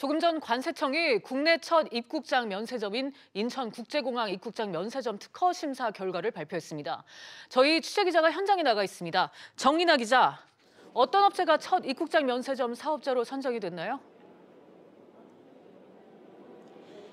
조금 전 관세청이 국내 첫 입국장 면세점인 인천국제공항 입국장 면세점 특허 심사 결과를 발표했습니다. 저희 취재기자가 현장에 나가 있습니다. 정리나 기자, 어떤 업체가 첫 입국장 면세점 사업자로 선정이 됐나요?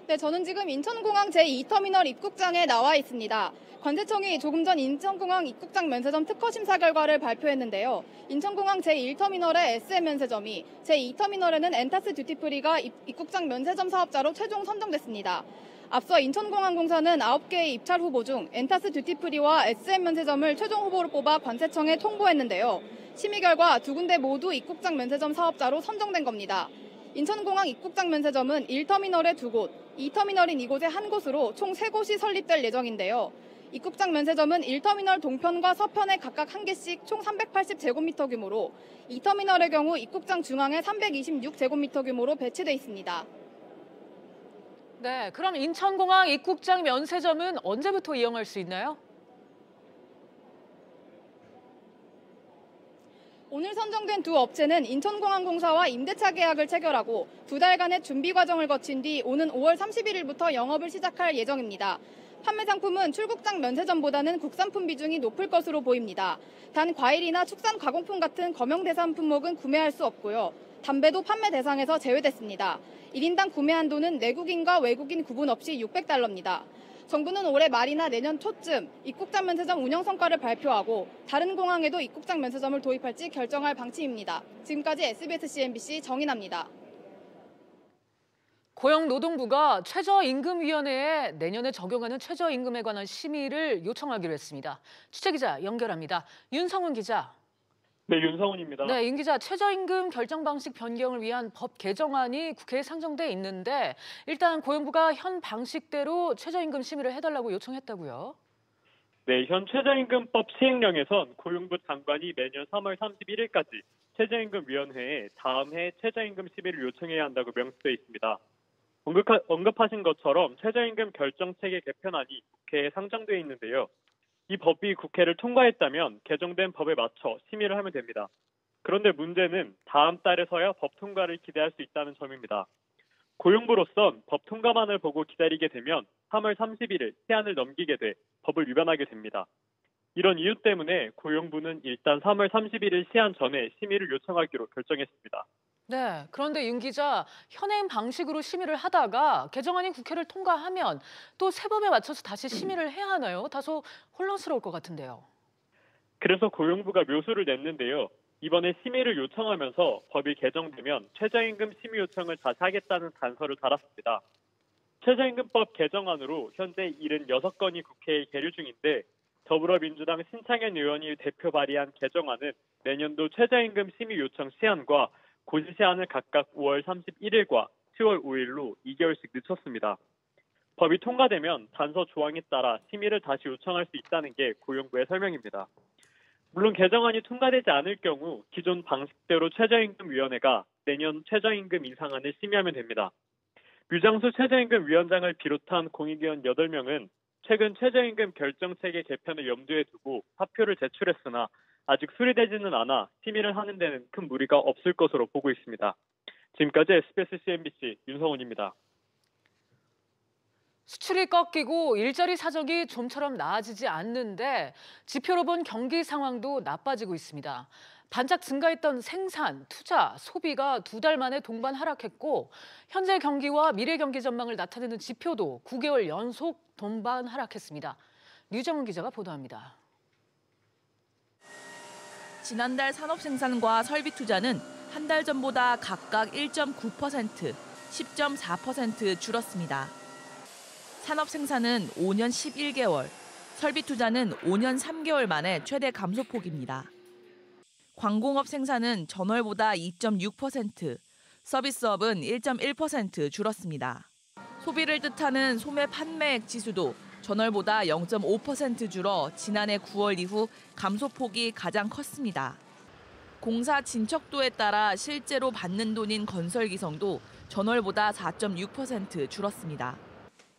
네, 저는 지금 인천공항 제2터미널 입국장에 나와 있습니다. 관세청이 조금 전 인천공항 입국장 면세점 특허 심사 결과를 발표했는데요. 인천공항 제1터미널의 SM 면세점이, 제2터미널에는 엔타스 듀티프리가 입국장 면세점 사업자로 최종 선정됐습니다. 앞서 인천공항공사는 9개의 입찰 후보 중 엔타스 듀티프리와 SM 면세점을 최종 후보로 뽑아 관세청에 통보했는데요. 심의 결과 두 군데 모두 입국장 면세점 사업자로 선정된 겁니다. 인천공항 입국장 면세점은 1터미널에 2곳, 2터미널인 이곳에 한 곳으로 총 3곳이 설립될 예정인데요. 입국장 면세점은 1터미널 동편과 서편에 각각 1개씩 총 380제곱미터 규모로, 2터미널의 경우 입국장 중앙에 326제곱미터 규모로 배치돼 있습니다. 네, 그럼 인천공항 입국장 면세점은 언제부터 이용할 수 있나요? 오늘 선정된 두 업체는 인천공항공사와 임대차 계약을 체결하고 2달간의 준비 과정을 거친 뒤 오는 5월 31일부터 영업을 시작할 예정입니다. 판매 상품은 출국장 면세점보다는 국산품 비중이 높을 것으로 보입니다. 단 과일이나 축산 가공품 같은 검역 대상 품목은 구매할 수 없고요. 담배도 판매 대상에서 제외됐습니다. 1인당 구매 한도는 내국인과 외국인 구분 없이 $600입니다. 정부는 올해 말이나 내년 초쯤 입국장 면세점 운영 성과를 발표하고 다른 공항에도 입국장 면세점을 도입할지 결정할 방침입니다. 지금까지 SBS CNBC 정인아입니다. 고용노동부가 최저임금위원회에 내년에 적용하는 최저임금에 관한 심의를 요청하기로 했습니다. 취재기자 연결합니다. 윤성훈 기자. 네, 윤성훈입니다. 네, 윤 기자, 최저임금 결정 방식 변경을 위한 법 개정안이 국회에 상정돼 있는데 일단 고용부가 현 방식대로 최저임금 심의를 해달라고 요청했다고요? 네, 현 최저임금법 시행령에선 고용부 장관이 매년 3월 31일까지 최저임금위원회에 다음 해 최저임금 심의를 요청해야 한다고 명시돼 있습니다. 언급하신 것처럼 최저임금 결정체계 개편안이 국회에 상정돼 있는데요. 이 법이 국회를 통과했다면 개정된 법에 맞춰 심의를 하면 됩니다. 그런데 문제는 다음 달에서야 법 통과를 기대할 수 있다는 점입니다. 고용부로선 법 통과만을 보고 기다리게 되면 3월 31일 시한을 넘기게 돼 법을 위반하게 됩니다. 이런 이유 때문에 고용부는 일단 3월 31일 시한 전에 심의를 요청하기로 결정했습니다. 네, 그런데 윤 기자, 현행 방식으로 심의를 하다가 개정안이 국회를 통과하면 또 새 법에 맞춰서 다시 심의를 해야 하나요? 다소 혼란스러울 것 같은데요. 그래서 고용부가 묘수를 냈는데요. 이번에 심의를 요청하면서 법이 개정되면 최저임금 심의 요청을 다시 하겠다는 단서를 달았습니다. 최저임금법 개정안으로 현재 76건이 국회에 계류 중인데 더불어민주당 신창현 의원이 대표 발의한 개정안은 내년도 최저임금 심의 요청 시한과 고시 시한을 각각 5월 31일과 10월 5일로 2개월씩 늦췄습니다. 법이 통과되면 단서 조항에 따라 심의를 다시 요청할 수 있다는 게 고용부의 설명입니다. 물론 개정안이 통과되지 않을 경우 기존 방식대로 최저임금위원회가 내년 최저임금 인상안을 심의하면 됩니다. 류장수 최저임금위원장을 비롯한 공익위원 8명은 최근 최저임금 결정체계 개편을 염두에 두고 사표를 제출했으나 아직 수리되지는 않아 심의를 하는 데는 큰 무리가 없을 것으로 보고 있습니다. 지금까지 SBS CNBC 윤성훈입니다. 수출이 꺾이고 일자리 사정이 좀처럼 나아지지 않는데 지표로 본 경기 상황도 나빠지고 있습니다. 반짝 증가했던 생산, 투자, 소비가 2달 만에 동반 하락했고 현재 경기와 미래 경기 전망을 나타내는 지표도 9개월 연속 동반 하락했습니다. 류정훈 기자가 보도합니다. 지난달 산업생산과 설비투자는 한 달 전보다 각각 1.9%, 10.4% 줄었습니다. 산업생산은 5년 11개월, 설비투자는 5년 3개월 만에 최대 감소폭입니다. 광공업 생산은 전월보다 2.6%, 서비스업은 1.1% 줄었습니다. 소비를 뜻하는 소매 판매액 지수도 전월보다 0.5% 줄어 지난해 9월 이후 감소폭이 가장 컸습니다. 공사 진척도에 따라 실제로 받는 돈인 건설기성도 전월보다 4.6% 줄었습니다.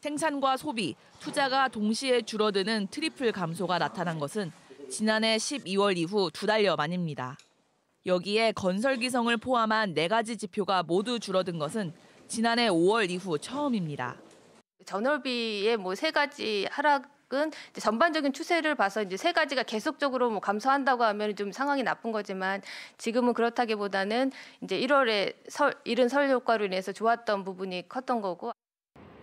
생산과 소비, 투자가 동시에 줄어드는 트리플 감소가 나타난 것은 지난해 12월 이후 2달여 만입니다. 여기에 건설기성을 포함한 4가지 지표가 모두 줄어든 것은 지난해 5월 이후 처음입니다. 전월비의 세 가지 하락은 이제 전반적인 추세를 봐서 이제 세 가지가 계속적으로 감소한다고 하면 좀 상황이 나쁜 거지만 지금은 그렇다기보다는 이제 1월에 이른 설 효과로 인해서 좋았던 부분이 컸던 거고.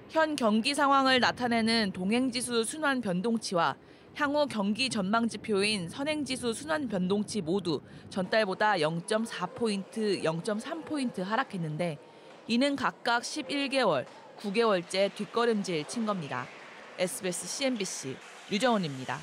현 경기 상황을 나타내는 동행지수 순환 변동치와 향후 경기 전망 지표인 선행지수 순환 변동치 모두 전달보다 0.4포인트, 0.3포인트 하락했는데 이는 각각 11개월, 9개월째 뒷걸음질 친 겁니다. SBS CNBC 류정원입니다.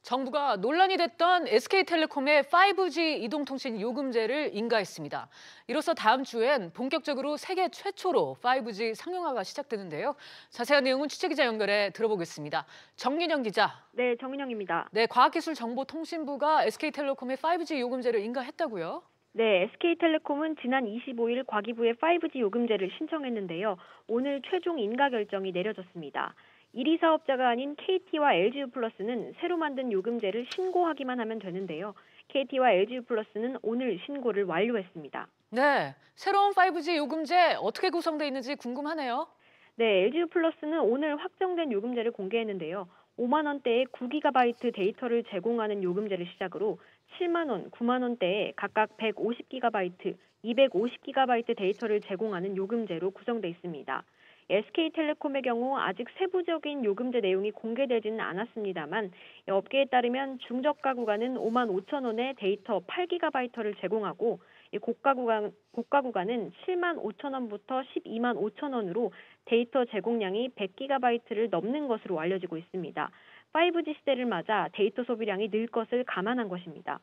정부가 논란이 됐던 SK텔레콤의 5G 이동통신 요금제를 인가했습니다. 이로써 다음 주엔 본격적으로 세계 최초로 5G 상용화가 시작되는데요. 자세한 내용은 취재기자 연결해 들어보겠습니다. 정윤영 기자. 네, 정윤영입니다. 네, 과학기술정보통신부가 SK텔레콤의 5G 요금제를 인가했다고요? 네, SK텔레콤은 지난 25일 과기부에 5G 요금제를 신청했는데요. 오늘 최종 인가 결정이 내려졌습니다. 1위 사업자가 아닌 KT와 LG유플러스는 새로 만든 요금제를 신고하기만 하면 되는데요. KT와 LG유플러스는 오늘 신고를 완료했습니다. 네, 새로운 5G 요금제 어떻게 구성되어 있는지 궁금하네요. 네, LG유플러스는 오늘 확정된 요금제를 공개했는데요. 5만 원대의 9GB 데이터를 제공하는 요금제를 시작으로 7만 원, 9만 원대에 각각 150GB, 250GB 데이터를 제공하는 요금제로 구성돼 있습니다. SK텔레콤의 경우 아직 세부적인 요금제 내용이 공개되지는 않았습니다만 업계에 따르면 중저가 구간은 5만 5천 원의 데이터 8GB를 제공하고 고가 구간은 7만 5천 원부터 12만 5천 원으로 데이터 제공량이 100GB를 넘는 것으로 알려지고 있습니다. 5G 시대를 맞아 데이터 소비량이 늘 것을 감안한 것입니다.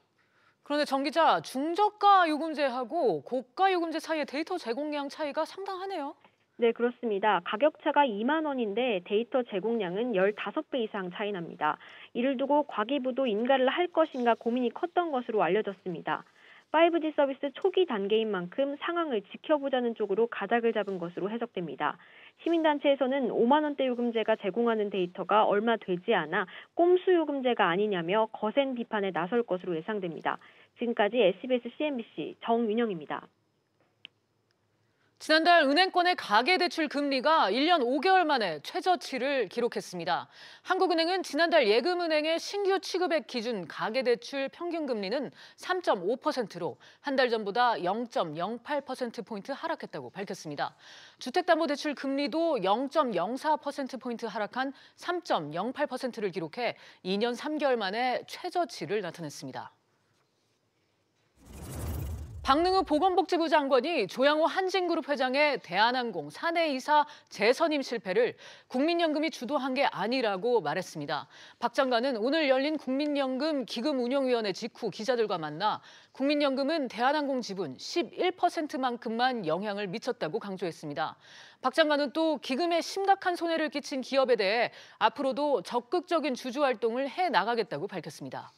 그런데 정 기자, 중저가 요금제하고 고가 요금제 사이의 데이터 제공량 차이가 상당하네요. 네, 그렇습니다. 가격차가 2만 원인데 데이터 제공량은 15배 이상 차이 납니다. 이를 두고 과기부도 인가를 할 것인가 고민이 컸던 것으로 알려졌습니다. 5G 서비스 초기 단계인 만큼 상황을 지켜보자는 쪽으로 가닥을 잡은 것으로 해석됩니다. 시민단체에서는 5만 원대 요금제가 제공하는 데이터가 얼마 되지 않아 꼼수 요금제가 아니냐며 거센 비판에 나설 것으로 예상됩니다. 지금까지 SBS CNBC 정윤영입니다. 지난달 은행권의 가계대출 금리가 1년 5개월 만에 최저치를 기록했습니다. 한국은행은 지난달 예금은행의 신규 취급액 기준 가계대출 평균 금리는 3.5%로 한 달 전보다 0.08%포인트 하락했다고 밝혔습니다. 주택담보대출 금리도 0.04%포인트 하락한 3.08%를 기록해 2년 3개월 만에 최저치를 나타냈습니다. 박능우 보건복지부 장관이 조양호 한진그룹 회장의 대한항공 사내이사 재선임 실패를 국민연금이 주도한 게 아니라고 말했습니다. 박 장관은 오늘 열린 국민연금 기금운용위원회 직후 기자들과 만나 국민연금은 대한항공 지분 11%만큼만 영향을 미쳤다고 강조했습니다. 박 장관은 또 기금에 심각한 손해를 끼친 기업에 대해 앞으로도 적극적인 주주 활동을 해나가겠다고 밝혔습니다.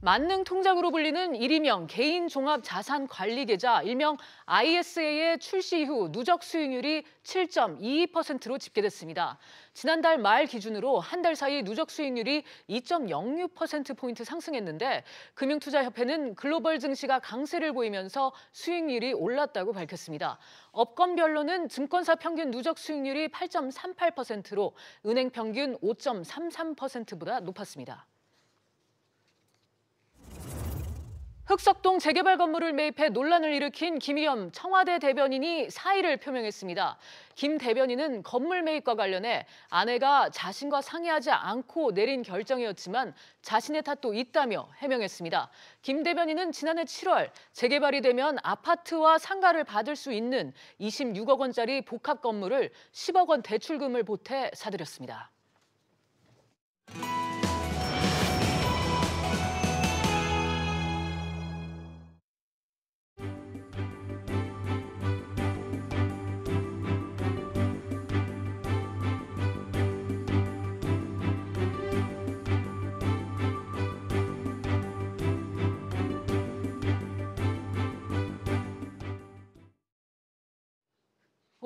만능통장으로 불리는 일이명 개인종합자산관리계좌 일명 ISA의 출시 이후 누적 수익률이 7.22%로 집계됐습니다. 지난달 말 기준으로 한 달 사이 누적 수익률이 2.06%포인트 상승했는데 금융투자협회는 글로벌 증시가 강세를 보이면서 수익률이 올랐다고 밝혔습니다. 업권별로는 증권사 평균 누적 수익률이 8.38%로 은행 평균 5.33%보다 높았습니다. 흑석동 재개발 건물을 매입해 논란을 일으킨 김의겸 청와대 대변인이 사의를 표명했습니다. 김 대변인은 건물 매입과 관련해 아내가 자신과 상의하지 않고 내린 결정이었지만 자신의 탓도 있다며 해명했습니다. 김 대변인은 지난해 7월 재개발이 되면 아파트와 상가를 받을 수 있는 26억 원짜리 복합 건물을 10억 원 대출금을 보태 사들였습니다.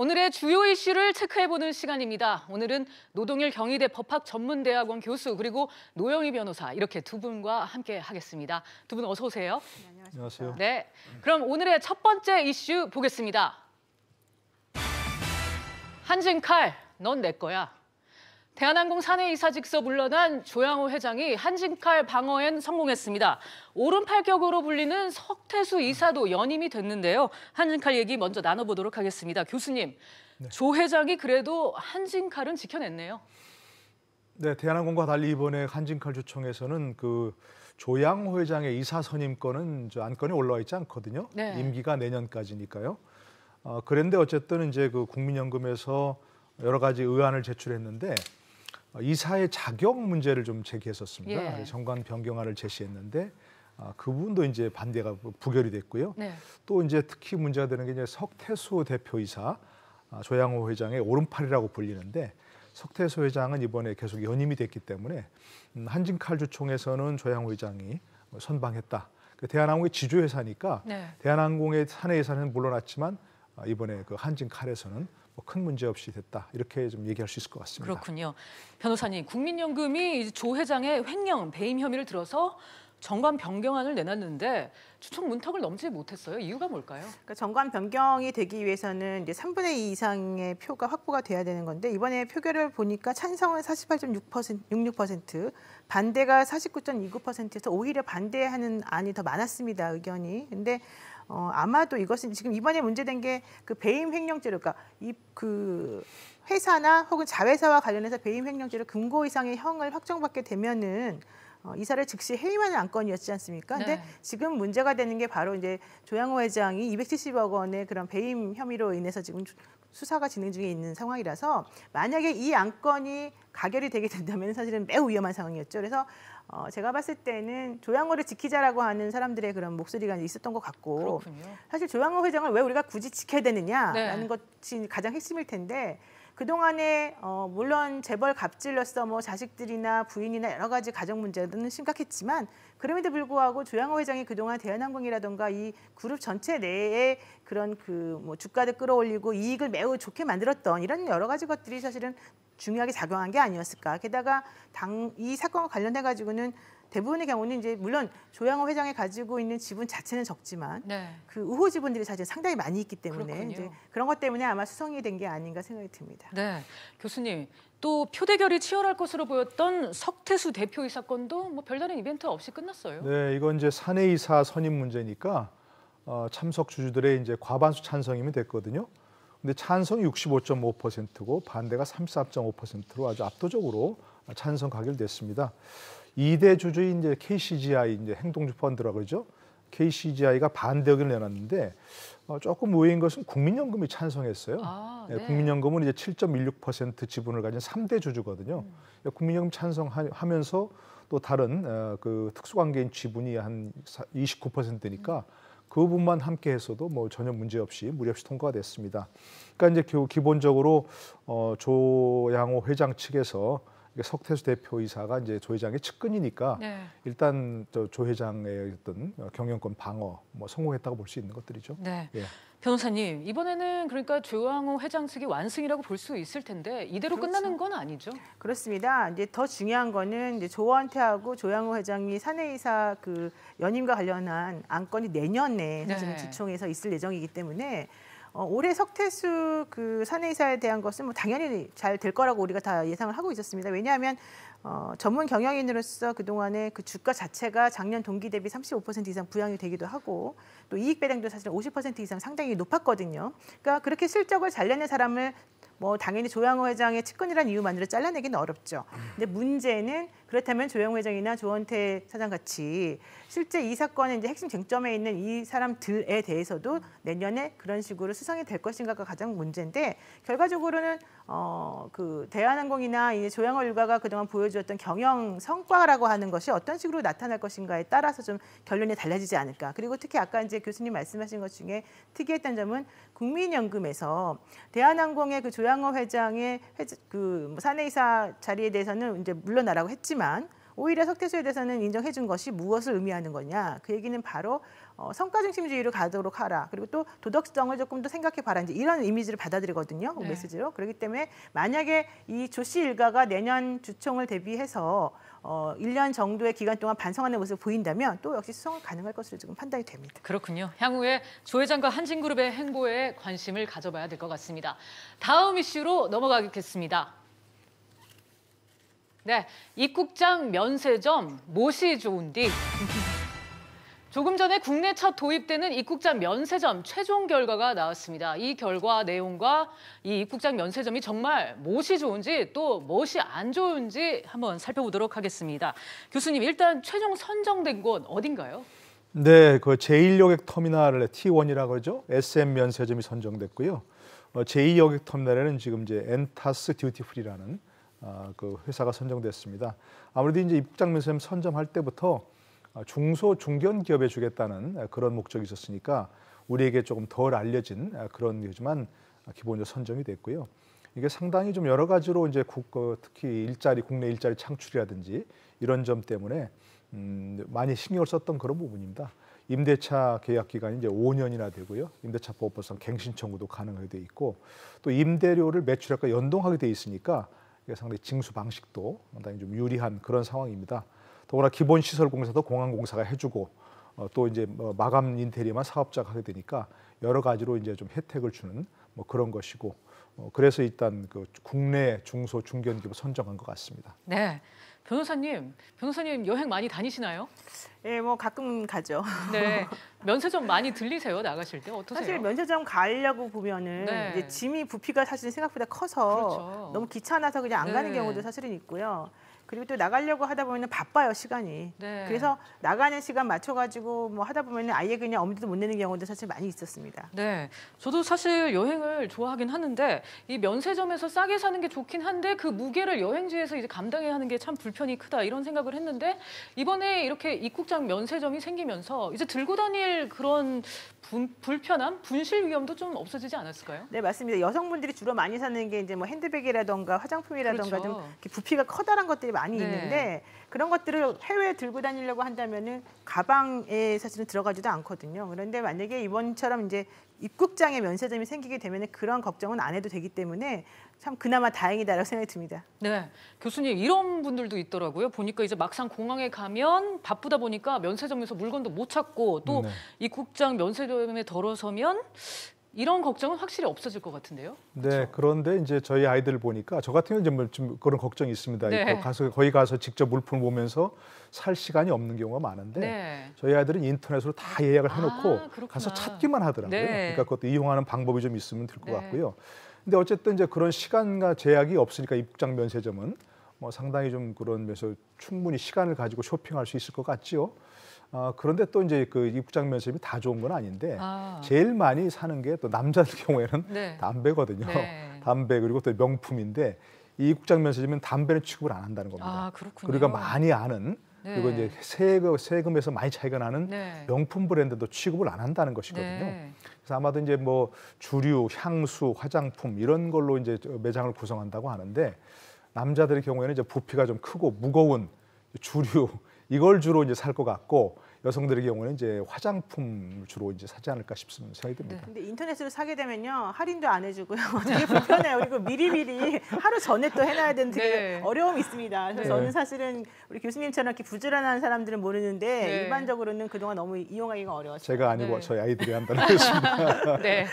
오늘의 주요 이슈를 체크해보는 시간입니다. 오늘은 노동일 경희대 법학전문대학원 교수 그리고 노영희 변호사 이렇게 두 분과 함께 하겠습니다. 두 분 어서 오세요. 네, 안녕하세요. 네, 그럼 오늘의 첫 번째 이슈 보겠습니다. 한진칼, 넌 내 거야. 대한항공 사내이사직서 물러난 조양호 회장이 한진칼 방어엔 성공했습니다. 오른팔격으로 불리는 석태수 이사도 연임이 됐는데요. 한진칼 얘기 먼저 나눠보도록 하겠습니다. 교수님, 네. 조 회장이 그래도 한진칼은 지켜냈네요. 네, 대한항공과 달리 이번에 한진칼 주총에서는 그 조양호 회장의 이사 선임권은 안건에 올라와 있지 않거든요. 네. 임기가 내년까지니까요. 그런데 어쨌든 이제 그 국민연금에서 여러 가지 의안을 제출했는데 이사의 자격 문제를 좀 제기했었습니다. 예. 정관 변경안을 제시했는데 그 부분도 이제 반대가 부결이 됐고요. 네. 또 이제 특히 문제가 되는 게 이제 석태수 대표이사 조양호 회장의 오른팔이라고 불리는데 석태수 회장은 이번에 계속 연임이 됐기 때문에 한진칼 주총에서는 조양호 회장이 선방했다. 대한항공의 지주회사니까 네. 대한항공의 사내이사는 물러났지만 이번에 그 한진칼에서는 큰 문제 없이 됐다. 이렇게 좀 얘기할 수 있을 것 같습니다. 그렇군요. 변호사님, 국민연금이 조 회장의 횡령, 배임 혐의를 들어서 정관 변경안을 내놨는데 주총 문턱을 넘지 못했어요. 이유가 뭘까요? 그러니까 정관 변경이 되기 위해서는 이제 3분의 2 이상의 표가 확보가 돼야 되는 건데 이번에 표결을 보니까 찬성은 48.66%, 반대가 49.29%에서 오히려 반대하는 안이 더 많았습니다. 의견이. 근데 아마도 이것은 지금 이번에 문제된 게 그 배임 횡령죄로, 그러니까 그 회사나 혹은 자회사와 관련해서 배임 횡령죄로 금고 이상의 형을 확정받게 되면은 이사를 즉시 해임하는 안건이었지 않습니까? 근데 네. 지금 문제가 되는 게 바로 이제 조양호 회장이 270억 원의 그런 배임 혐의로 인해서 지금 수사가 진행 중에 있는 상황이라서 만약에 이 안건이 가결이 되게 된다면 사실은 매우 위험한 상황이었죠. 그래서 제가 봤을 때는 조양호를 지키자라고 하는 사람들의 그런 목소리가 있었던 것 같고 그렇군요. 사실 조양호 회장을 왜 우리가 굳이 지켜야 되느냐라는 네. 것이 가장 핵심일 텐데 그동안에 물론 재벌 갑질로서 뭐 자식들이나 부인이나 여러 가지 가정 문제는 심각했지만 그럼에도 불구하고 조양호 회장이 그동안 대한항공이라든가 이 그룹 전체 내에 그런 그 뭐 주가를 끌어올리고 이익을 매우 좋게 만들었던 이런 여러 가지 것들이 사실은 중요하게 작용한 게 아니었을까. 게다가 이 사건과 관련해 가지고는 대부분의 경우는 이제 물론 조양호 회장이 가지고 있는 지분 자체는 적지만 네. 그 우호 지분들이 사실 상당히 많이 있기 때문에 이제 그런 것 때문에 아마 수성이 된 게 아닌가 생각이 듭니다. 네, 교수님 또 표대결이 치열할 것으로 보였던 석태수 대표이 사건도 뭐 별다른 이벤트 없이 끝났어요. 네, 이건 이제 사내이사 선임 문제니까 참석 주주들의 이제 과반수 찬성이면 됐거든요. 근데 찬성이 65.5%고 반대가 34.5%로 아주 압도적으로 찬성 가결됐습니다. 2대 주주인 이제 KCGI 이제 행동주 펀드라고 그러죠. KCGI가 반대 의견을 내놨는데 조금 의외인 것은 국민연금이 찬성했어요. 네. 국민연금은 이제 7.16% 지분을 가진 3대 주주거든요. 국민연금 찬성하면서 또 다른 그 특수관계인 지분이 한 29%니까 그 부분만 함께했어도 뭐 전혀 문제 없이 무리 없이 통과가 됐습니다. 그러니까 이제 기본적으로 조양호 회장 측에서 석태수 대표이사가 이제 조 회장의 측근이니까 네. 일단 조 회장의 어떤 경영권 방어 뭐 성공했다고 볼 수 있는 것들이죠. 네. 예. 변호사님, 이번에는 그러니까 조양호 회장 측이 완승이라고 볼 수 있을 텐데 이대로 그렇죠. 끝나는 건 아니죠? 그렇습니다. 이제 더 중요한 거는 이제 조원태하고 조양호 회장이 사내이사 그 연임과 관련한 안건이 내년에 사실은 네. 주총에서 있을 예정이기 때문에 올해 석태수 그 사내이사에 대한 것은 뭐 당연히 잘 될 거라고 우리가 다 예상을 하고 있었습니다. 왜냐하면 전문 경영인으로서 그동안에 그 주가 자체가 작년 동기 대비 35% 이상 부양이 되기도 하고 또 이익 배당도 사실 50% 이상 상당히 높았거든요. 그러니까 그렇게 실적을 잘 내는 사람을 뭐 당연히 조양호 회장의 측근이라는 이유만으로 잘라내기는 어렵죠. 근데 문제는 그렇다면 조양호 회장이나 조원태 사장 같이 실제 이 사건의 이제 핵심 쟁점에 있는 이 사람들에 대해서도 내년에 그런 식으로 수성이 될 것인가가 가장 문제인데 결과적으로는 그 대한항공이나 이제 조양호 일가가 그동안 보여주었던 경영 성과라고 하는 것이 어떤 식으로 나타날 것인가에 따라서 좀 결론이 달라지지 않을까. 그리고 특히 아까 이제 교수님 말씀하신 것 중에 특이했던 점은 국민연금에서 대한항공의 그 조양호 회장의 그 사내이사 자리에 대해서는 이제 물러나라고 했지만 오히려 석태수에 대해서는 인정해 준 것이 무엇을 의미하는 거냐. 그 얘기는 바로 성과 중심주의로 가도록 하라. 그리고 또 도덕성을 조금 더 생각해 봐라. 이제 이런 이미지를 받아들이거든요. 네. 메시지로. 그렇기 때문에 만약에 이 조 씨 일가가 내년 주총을 대비해서 1년 정도의 기간 동안 반성하는 모습을 보인다면 또 역시 수성은 가능할 것으로 지금 판단이 됩니다. 그렇군요. 향후에 조 회장과 한진그룹의 행보에 관심을 가져봐야 될 것 같습니다. 다음 이슈로 넘어가겠습니다. 네, 입국장 면세점 못이 좋은디. 조금 전에 국내 첫 도입되는 입국장 면세점 최종 결과가 나왔습니다. 이 결과 내용과 이 입국장 면세점이 정말 무엇이 좋은지 또 무엇이 안 좋은지 한번 살펴보도록 하겠습니다. 교수님, 일단 최종 선정된 곳 어딘가요? 네, 그 제1여객터미널 T1이라고 그러죠. SM 면세점이 선정됐고요. 제2여객터미널에는 지금 이제 엔타스 듀티프리라는 그 회사가 선정됐습니다. 아무래도 이제 입국장 면세점 선점할 때부터 중소 중견 기업에 주겠다는 그런 목적이 있었으니까 우리에게 조금 덜 알려진 그런 거지만 기본적으로 선정이 됐고요. 이게 상당히 좀 여러 가지로 이제 특히 국내 일자리 창출이라든지 이런 점 때문에 많이 신경을 썼던 그런 부분입니다. 임대차 계약 기간이 이제 5년이나 되고요. 임대차 보호법상 갱신 청구도 가능하게 돼 있고 또 임대료를 매출액과 연동하게 돼 있으니까 이게 상당히 징수 방식도 상당히 좀 유리한 그런 상황입니다. 더구나 기본 시설 공사도 공항공사가 해주고 또 이제 마감 인테리어만 사업자가 하게 되니까 여러 가지로 이제 좀 혜택을 주는 그런 것이고 그래서 일단 그 국내 중소 중견기업 선정한 것 같습니다. 네, 변호사님 여행 많이 다니시나요? 예, 뭐 가끔 가죠. 네, 면세점 많이 들리세요? 나가실 때 어떠세요? 사실 면세점 가려고 보면은 네. 이제 짐이 부피가 사실 생각보다 커서 그렇죠. 너무 귀찮아서 그냥 안 가는 네. 경우도 사실은 있고요. 그리고 또 나가려고 하다 보면 바빠요, 시간이. 네. 그래서 나가는 시간 맞춰가지고 뭐 하다 보면 아예 그냥 엄두도 못 내는 경우도 사실 많이 있었습니다. 네, 저도 사실 여행을 좋아하긴 하는데 이 면세점에서 싸게 사는 게 좋긴 한데 그 무게를 여행지에서 이제 감당해야 하는 게 참 불편이 크다 이런 생각을 했는데 이번에 이렇게 입국장 면세점이 생기면서 이제 들고 다닐 그런 불편함, 분실 위험도 좀 없어지지 않았을까요? 네, 맞습니다. 여성분들이 주로 많이 사는 게 이제 뭐 핸드백이라던가 화장품이라던가 그렇죠. 좀 이렇게 부피가 커다란 것들이 많이 네. 있는데 그런 것들을 해외에 들고 다니려고 한다면은 가방에 사실은 들어가지도 않거든요. 그런데 만약에 이번처럼 이제 입국장에 면세점이 생기게 되면 그런 걱정은 안 해도 되기 때문에 참 그나마 다행이다라고 생각이 듭니다. 네, 교수님 이런 분들도 있더라고요. 보니까 이제 막상 공항에 가면 바쁘다 보니까 면세점에서 물건도 못 찾고 또 네. 입국장 면세점에 들어서면 이런 걱정은 확실히 없어질 것 같은데요. 네, 그렇죠? 그런데 이제 저희 아이들 보니까 저 같은 경우는 좀 그런 걱정이 있습니다. 네. 거기 가서 직접 물품을 보면서 살 시간이 없는 경우가 많은데 네. 저희 아이들은 인터넷으로 다 예약을 해놓고 그렇구나. 가서 찾기만 하더라고요. 네. 그러니까 그것도 이용하는 방법이 좀 있으면 될 것 네. 같고요. 근데 어쨌든 이제 그런 시간과 제약이 없으니까 입국장 면세점은 뭐 상당히 좀 그런 면에서 충분히 시간을 가지고 쇼핑할 수 있을 것 같지요. 그런데 또 이제 그 입국장 면세점이 다 좋은 건 아닌데 제일 많이 사는 게 또 남자들 경우에는 네. 담배거든요. 네. 담배 그리고 또 명품인데 이 입국장 면세점은 담배는 취급을 안 한다는 겁니다. 그렇군요. 우리가 많이 아는 네. 그리고 이제 세금에서 많이 차이가 나는 네. 명품 브랜드도 취급을 안 한다는 것이거든요. 네. 그래서 아마도 이제 뭐 주류, 향수, 화장품 이런 걸로 이제 매장을 구성한다고 하는데 남자들의 경우에는 이제 부피가 좀 크고 무거운 주류 이걸 주로 이제 살 것 같고 여성들의 경우는 이제 화장품 주로 이제 사지 않을까 싶은 생각이 듭니다. 근데 인터넷으로 사게 되면요 할인도 안 해주고요 되게 불편해요. 그리고 미리미리 하루 전에 또 해놔야 되는 되게 네. 어려움이 있습니다. 그래서 네. 저는 사실은 우리 교수님처럼 이렇게 부지런한 사람들은 모르는데 네. 일반적으로는 그동안 너무 이용하기가 어려웠어요. 제가 아니고 네. 저희 아이들이 한다는 것입니다. 네.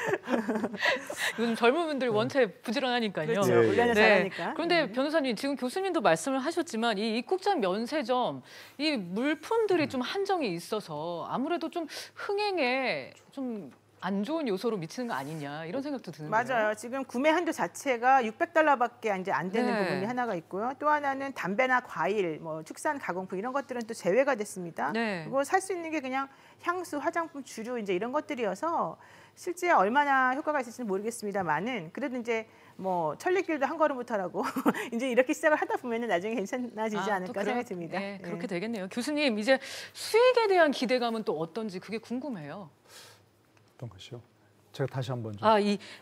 요즘 젊은 분들 원체 부지런하니까요. 그렇죠. 예, 예. 훈련을 잘하니까. 그런데 변호사님 지금 교수님도 말씀을 하셨지만 이 입국장 면세점 이 물품들이 좀 한정이 있어서 아무래도 좀 흥행에 좀 안 좋은 요소로 미치는 거 아니냐 이런 생각도 드는데요. 맞아요. 지금 구매 한도 자체가 $600밖에 이제 안 되는 네. 부분이 하나가 있고요. 또 하나는 담배나 과일, 뭐 축산 가공품 이런 것들은 또 제외가 됐습니다. 네. 그리고 살 수 있는 게 그냥 향수, 화장품, 주류 이제 이런 것들이어서 실제 얼마나 효과가 있을지는 모르겠습니다만은 그래도 이제 뭐 천리길도 한 걸음부터라고 이제 이렇게 시작을 하다 보면은 나중에 괜찮아지지 않을까 생각이 듭니다. 네, 그렇게 되겠네요. 교수님 이제 수익에 대한 기대감은 또 어떤지 그게 궁금해요. 어떤 것이요? 제가 다시 한번 좀.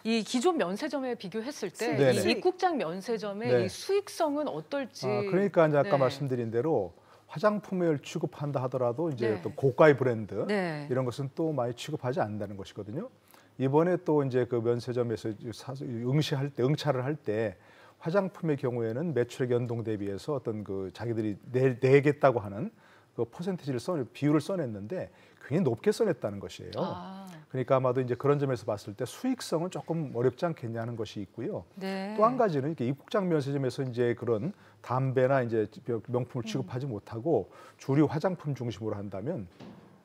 이 기존 면세점에 비교했을 때 네네. 이 입국장 면세점의 네. 이 수익성은 어떨지. 그러니까 이제 아까 네. 말씀드린 대로 화장품을 취급한다 하더라도 이제 네. 또 고가의 브랜드 네. 이런 것은 또 많이 취급하지 않는다는 것이거든요. 이번에 또 이제 그 면세점에서 응차를 할 때 화장품의 경우에는 매출액 연동 대비해서 어떤 그 자기들이 내겠다고 하는 그 비율을 써냈는데 굉장히 높게 써냈다는 것이에요. 아. 그러니까 아마도 이제 그런 점에서 봤을 때 수익성은 조금 어렵지 않겠냐는 것이 있고요. 네. 또 한 가지는 이렇게 입국장 면세점에서 이제 그런 담배나 이제 명품을 취급하지 못하고 주류 화장품 중심으로 한다면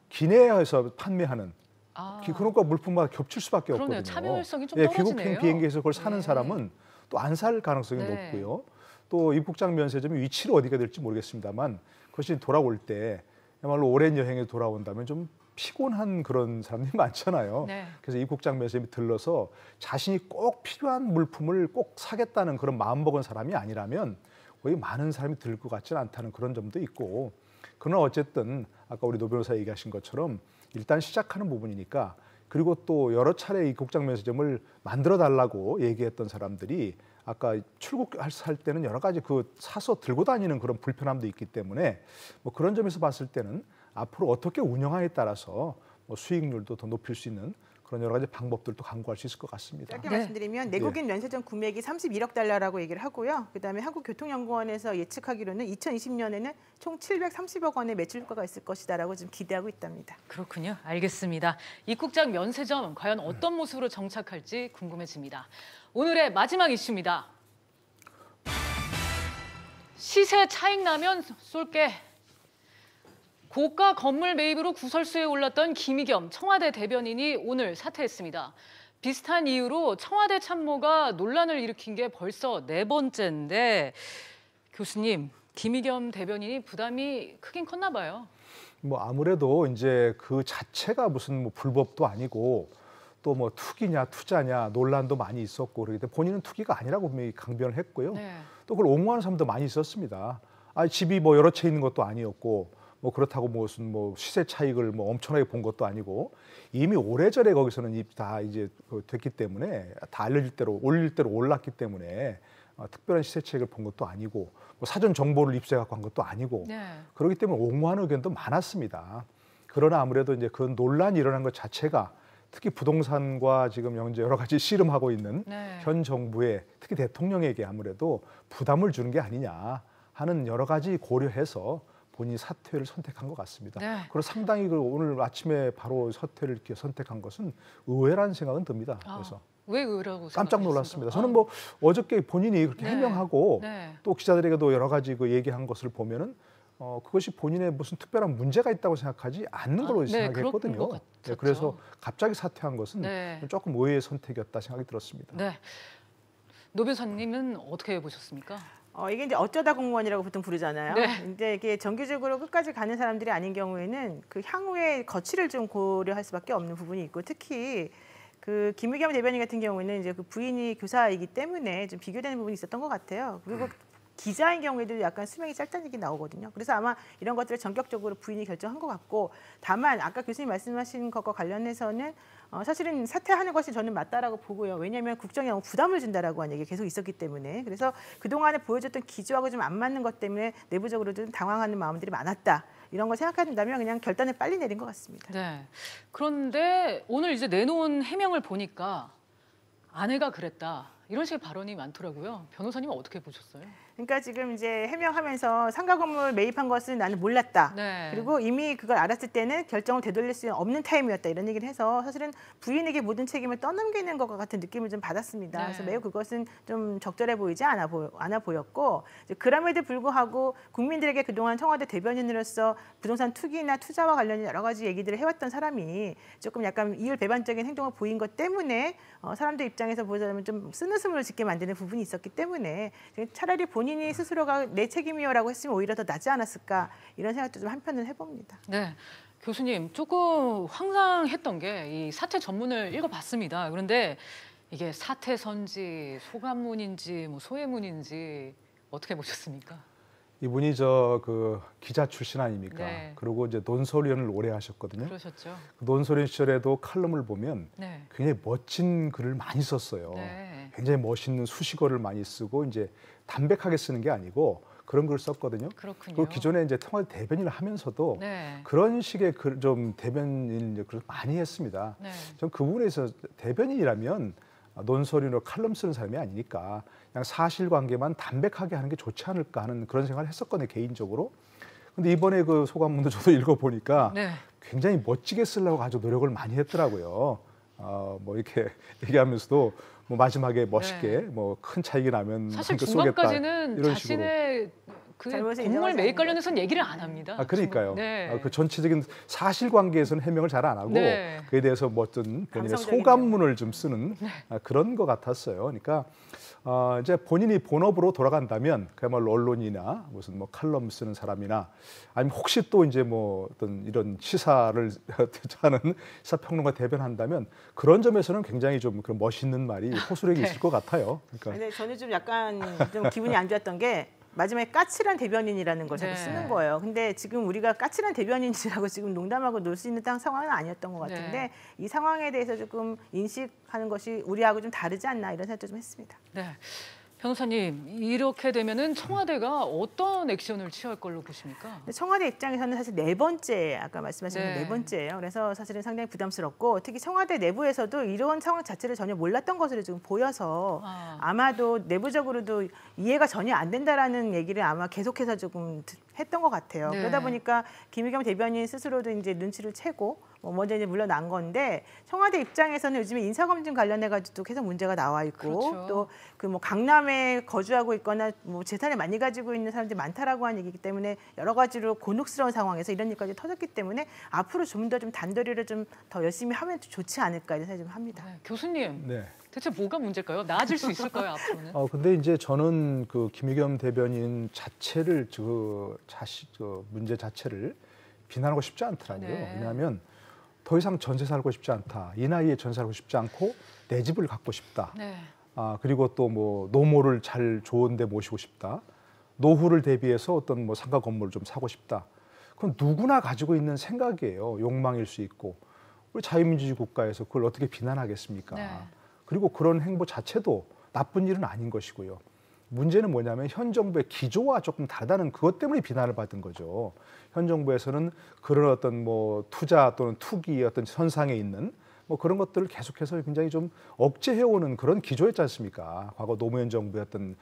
기내에서 판매하는 아. 그런 거 물품마다 겹칠 수밖에 그러네요. 없거든요. 참여율성이 좀 예, 떨어지네요. 귀국행 비행기에서 그걸 사는 네. 사람은 또 안 살 가능성이 네. 높고요. 또 입국장 면세점이 위치를 어디가 될지 모르겠습니다만 그것이 돌아올 때 야말로 오랜 여행에 돌아온다면 좀 피곤한 그런 사람들이 많잖아요. 네. 그래서 입국장 면세점이 들러서 자신이 꼭 필요한 물품을 꼭 사겠다는 그런 마음먹은 사람이 아니라면 거의 많은 사람이 들 것 같지는 않다는 그런 점도 있고, 그러나 어쨌든 아까 우리 노 변호사 얘기하신 것처럼 일단 시작하는 부분이니까, 그리고 또 여러 차례 입국장 면세점을 만들어 달라고 얘기했던 사람들이 아까 출국할 때는 여러 가지 그 사서 들고 다니는 그런 불편함도 있기 때문에 뭐 그런 점에서 봤을 때는 앞으로 어떻게 운영하에 따라서 뭐 수익률도 더 높일 수 있는 그런 여러 가지 방법들도 강구할 수 있을 것 같습니다. 짧게 네. 말씀드리면 내국인 면세점 구매액이 31억 달러라고 얘기를 하고요. 그다음에 한국교통연구원에서 예측하기로는 2020년에는 총 730억 원의 매출 효과가 있을 것이다라고 지금 기대하고 있답니다. 그렇군요. 알겠습니다. 입국장 면세점 과연 어떤 모습으로 정착할지 궁금해집니다. 오늘의 마지막 이슈입니다. 시세 차익 나면 쏠게. 고가 건물 매입으로 구설수에 올랐던 김의겸 청와대 대변인이 오늘 사퇴했습니다. 비슷한 이유로 청와대 참모가 논란을 일으킨 게 벌써 4번째인데 교수님, 김의겸 대변인이 부담이 크긴 컸나 봐요. 뭐 아무래도 이제 그 자체가 무슨 뭐 불법도 아니고 또 뭐 투기냐 투자냐 논란도 많이 있었고, 그렇기 때문에 본인은 투기가 아니라고 분명히 강변을 했고요. 네. 또 그걸 옹호하는 사람도 많이 있었습니다. 아, 집이 뭐 여러 채 있는 것도 아니었고 뭐 그렇다고 무슨 뭐 시세 차익을 뭐 엄청나게 본 것도 아니고, 이미 오래전에 거기서는 다 이제 됐기 때문에 다 올릴 대로 올랐기 때문에 특별한 시세 차익을 본 것도 아니고 뭐 사전 정보를 입수해 갖고 한 것도 아니고, 네. 그렇기 때문에 옹호하는 의견도 많았습니다. 그러나 아무래도 이제 그 논란이 일어난 것 자체가 특히 부동산과 지금 현재 여러 가지 씨름하고 있는 네. 현 정부에, 특히 대통령에게 아무래도 부담을 주는 게 아니냐 하는 여러 가지 고려해서 본인이 사퇴를 선택한 것 같습니다. 네. 그리고 상당히 오늘 아침에 바로 사퇴를 이렇게 선택한 것은 의외라는 생각은 듭니다. 그래서 왜 의외라고 깜짝 생각하셨습니까? 놀랐습니다. 저는 뭐 어저께 본인이 그렇게 네. 해명하고 네. 또 기자들에게도 여러 가지 그 얘기한 것을 보면은 그것이 본인의 무슨 특별한 문제가 있다고 생각하지 않는 걸로 네, 생각했거든요. 그런 것 같았죠. 그래서 갑자기 사퇴한 것은 네. 조금 의외의 선택이었다 생각이 들었습니다. 네. 노 변호사님은 어떻게 보셨습니까? 이게 이제 어쩌다 공무원이라고 보통 부르잖아요. 네. 근데 이게 정규직으로 끝까지 가는 사람들이 아닌 경우에는 그 향후의 거취를 좀 고려할 수밖에 없는 부분이 있고, 특히 그 김의겸 대변인 같은 경우에는 이제 그 부인이 교사이기 때문에 좀 비교되는 부분이 있었던 것 같아요. 그리고 기자인 경우에도 약간 수명이 짧다는 얘기 나오거든요. 그래서 아마 이런 것들을 전격적으로 부인이 결정한 것 같고, 다만 아까 교수님 말씀하신 것과 관련해서는 사실은 사퇴하는 것이 저는 맞다라고 보고요. 왜냐하면 국정에 너무 부담을 준다라고 하는 얘기가 계속 있었기 때문에, 그래서 그동안에 보여줬던 기조하고 좀 안 맞는 것 때문에 내부적으로 좀 당황하는 마음들이 많았다. 이런 걸 생각한다면 그냥 결단을 빨리 내린 것 같습니다. 네. 그런데 오늘 이제 내놓은 해명을 보니까 아내가 그랬다, 이런 식의 발언이 많더라고요. 변호사님은 어떻게 보셨어요? 그러니까 지금 이제 해명하면서 상가 건물 매입한 것은 나는 몰랐다. 네. 그리고 이미 그걸 알았을 때는 결정을 되돌릴 수 없는 타임이었다. 이런 얘기를 해서 사실은 부인에게 모든 책임을 떠넘기는 것과 같은 느낌을 좀 받았습니다. 네. 그래서 매우 그것은 좀 적절해 보이지 않아 보였고, 그럼에도 불구하고 국민들에게 그동안 청와대 대변인으로서 부동산 투기나 투자와 관련된 여러 가지 얘기들을 해왔던 사람이 조금 약간 이율배반적인 행동을 보인 것 때문에 사람들 입장에서 보자면 좀 쓴웃음을 짓게 만드는 부분이 있었기 때문에 차라리 본인이 스스로가 내 책임이요라고 했으면 오히려 더 낫지 않았을까, 이런 생각도 좀 한편은 해봅니다. 네. 교수님, 조금 황당했던 게 이 사퇴 전문을 읽어봤습니다. 그런데 이게 사퇴선지, 소감문인지, 뭐 소회문인지 어떻게 보셨습니까? 이분이 그 기자 출신 아닙니까? 네. 그리고 이제 논설위원을 오래 하셨거든요. 그러셨죠. 그 논설위원 시절에도 칼럼을 보면 네. 굉장히 멋진 글을 많이 썼어요. 네. 굉장히 멋있는 수식어를 많이 쓰고 이제 담백하게 쓰는 게 아니고 그런 걸 썼거든요. 그렇군요. 그 기존에 이제 청와대 대변인을 하면서도 네. 그런 식의 좀 대변인 역할을 많이 했습니다. 네. 전 그 부분에서 대변인이라면 논설이나 칼럼 쓰는 사람이 아니니까 그냥 사실관계만 담백하게 하는 게 좋지 않을까 하는 그런 생각을 했었거든요, 개인적으로. 근데 이번에 그 소감문도 저도 읽어보니까 네. 굉장히 멋지게 쓰려고 아주 노력을 많이 했더라고요. 뭐 이렇게 얘기하면서도 뭐 마지막에 멋있게 네. 뭐 큰 차이가 나면 사실 그 쏘겠다 중간까지는 이런 식으로. 자신의 그 잘못을 공무원 인정하지 매입 않는 관련해서는 얘기를 안 합니다. 그러니까요. 네. 그 전체적인 사실관계에서는 해명을 잘 안 하고 네. 그에 대해서 뭐 어떤 본인의 감성적인 소감문을 좀 쓰는 그런 것 같았어요. 그러니까 이제 본인이 본업으로 돌아간다면 그야말로 언론이나 무슨 뭐 칼럼 쓰는 사람이나 아니면 혹시 또 이제 뭐 어떤 이런 시사를 하는 시사평론가 대변한다면 그런 점에서는 굉장히 좀 그런 멋있는 말이 호소력이 네. 있을 것 같아요. 그러니까 근데 저는 좀 약간 좀 기분이 안 좋았던 게 마지막에 까칠한 대변인이라는 걸 자꾸 네. 쓰는 거예요. 근데 지금 우리가 까칠한 대변인이라고 지금 농담하고 놀 수 있는 상황은 아니었던 것 같은데 네. 이 상황에 대해서 조금 인식하는 것이 우리하고 좀 다르지 않나 이런 생각도 좀 했습니다. 네. 변호사님, 이렇게 되면은 청와대가 어떤 액션을 취할 걸로 보십니까? 근데 청와대 입장에서는 사실 네 번째, 아까 말씀하신 네. 네 번째예요. 그래서 사실은 상당히 부담스럽고 특히 청와대 내부에서도 이런 상황 자체를 전혀 몰랐던 것으로 지금 보여서 아마도 내부적으로도 이해가 전혀 안 된다라는 얘기를 아마 계속해서 조금 했던 것 같아요. 네. 그러다 보니까 김의겸 대변인 스스로도 이제 눈치를 채고 먼저 이제 물러난 건데 청와대 입장에서는 요즘에 인사검증 관련해 가지고 계속 문제가 나와 있고 그렇죠. 또 그 뭐 강남에 거주하고 있거나 뭐 재산을 많이 가지고 있는 사람들이 많다라고 하는 얘기이기 때문에 여러 가지로 곤혹스러운 상황에서 이런 일까지 터졌기 때문에 앞으로 좀 더 좀 단도리를 좀 더 열심히 하면 좋지 않을까 이런 생각이 좀 합니다. 네. 교수님, 네. 대체 뭐가 문제일까요? 나아질 수 있을까요, 앞으로는? 근데 이제 저는 그 김의겸 대변인 자체를 문제 자체를 비난하고 싶지 않더라고요. 네. 왜냐하면 더 이상 전세 살고 싶지 않다. 이 나이에 전세 살고 싶지 않고 내 집을 갖고 싶다. 네. 그리고 또 뭐 노모를 잘 좋은데 모시고 싶다. 노후를 대비해서 어떤 뭐 상가 건물을 좀 사고 싶다. 그건 누구나 가지고 있는 생각이에요. 욕망일 수 있고. 우리 자유민주주의 국가에서 그걸 어떻게 비난하겠습니까? 네. 그리고 그런 행보 자체도 나쁜 일은 아닌 것이고요. 문제는 뭐냐면 현 정부의 기조와 조금 다르다는 그것 때문에 비난을 받은 거죠. 현 정부에서는 그런 어떤 뭐 투자 또는 투기 어떤 선상에 있는 뭐 그런 것들을 계속해서 굉장히 좀 억제해오는 그런 기조였지 않습니까? 과거 노무현 정부의 어떤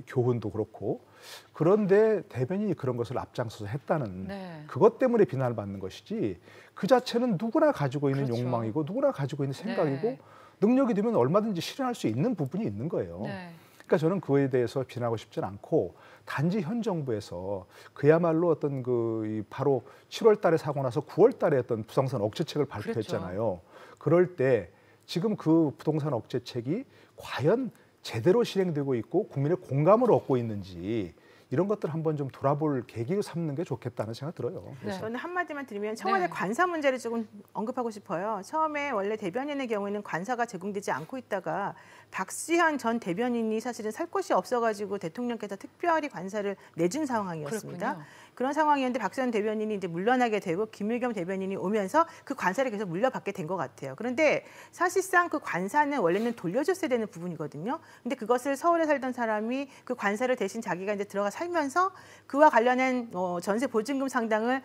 교훈도 그렇고. 그런데 대변인이 그런 것을 앞장서서 했다는 네. 그것 때문에 비난을 받는 것이지 그 자체는 누구나 가지고 있는 그렇죠. 욕망이고 누구나 가지고 있는 생각이고 네. 능력이 되면 얼마든지 실현할 수 있는 부분이 있는 거예요. 네. 그러니까 저는 그에 대해서 비난하고 싶지는 않고 단지 현 정부에서 그야말로 어떤 바로 7월 달에 사고 나서 9월 달에 어떤 부동산 억제책을 발표했잖아요. 그럴 때 지금 그 부동산 억제책이 과연 제대로 실행되고 있고 국민의 공감을 얻고 있는지 이런 것들 한번 좀 돌아볼 계기로 삼는 게 좋겠다는 생각 들어요. 네. 저는 한마디만 드리면 청와대 네. 관사 문제를 조금 언급하고 싶어요. 처음에 원래 대변인의 경우에는 관사가 제공되지 않고 있다가 박시현 전 대변인이 사실은 살 곳이 없어가지고 대통령께서 특별히 관사를 내준 상황이었습니다. 그렇군요. 그런 상황이었는데 박시현 대변인이 이제 물러나게 되고 김의겸 대변인이 오면서 그 관사를 계속 물려받게 된 것 같아요. 그런데 사실상 그 관사는 원래는 돌려줬어야 되는 부분이거든요. 근데 그것을 서울에 살던 사람이 그 관사를 대신 자기가 이제 들어가 살면서 그와 관련한 전세 보증금 상당을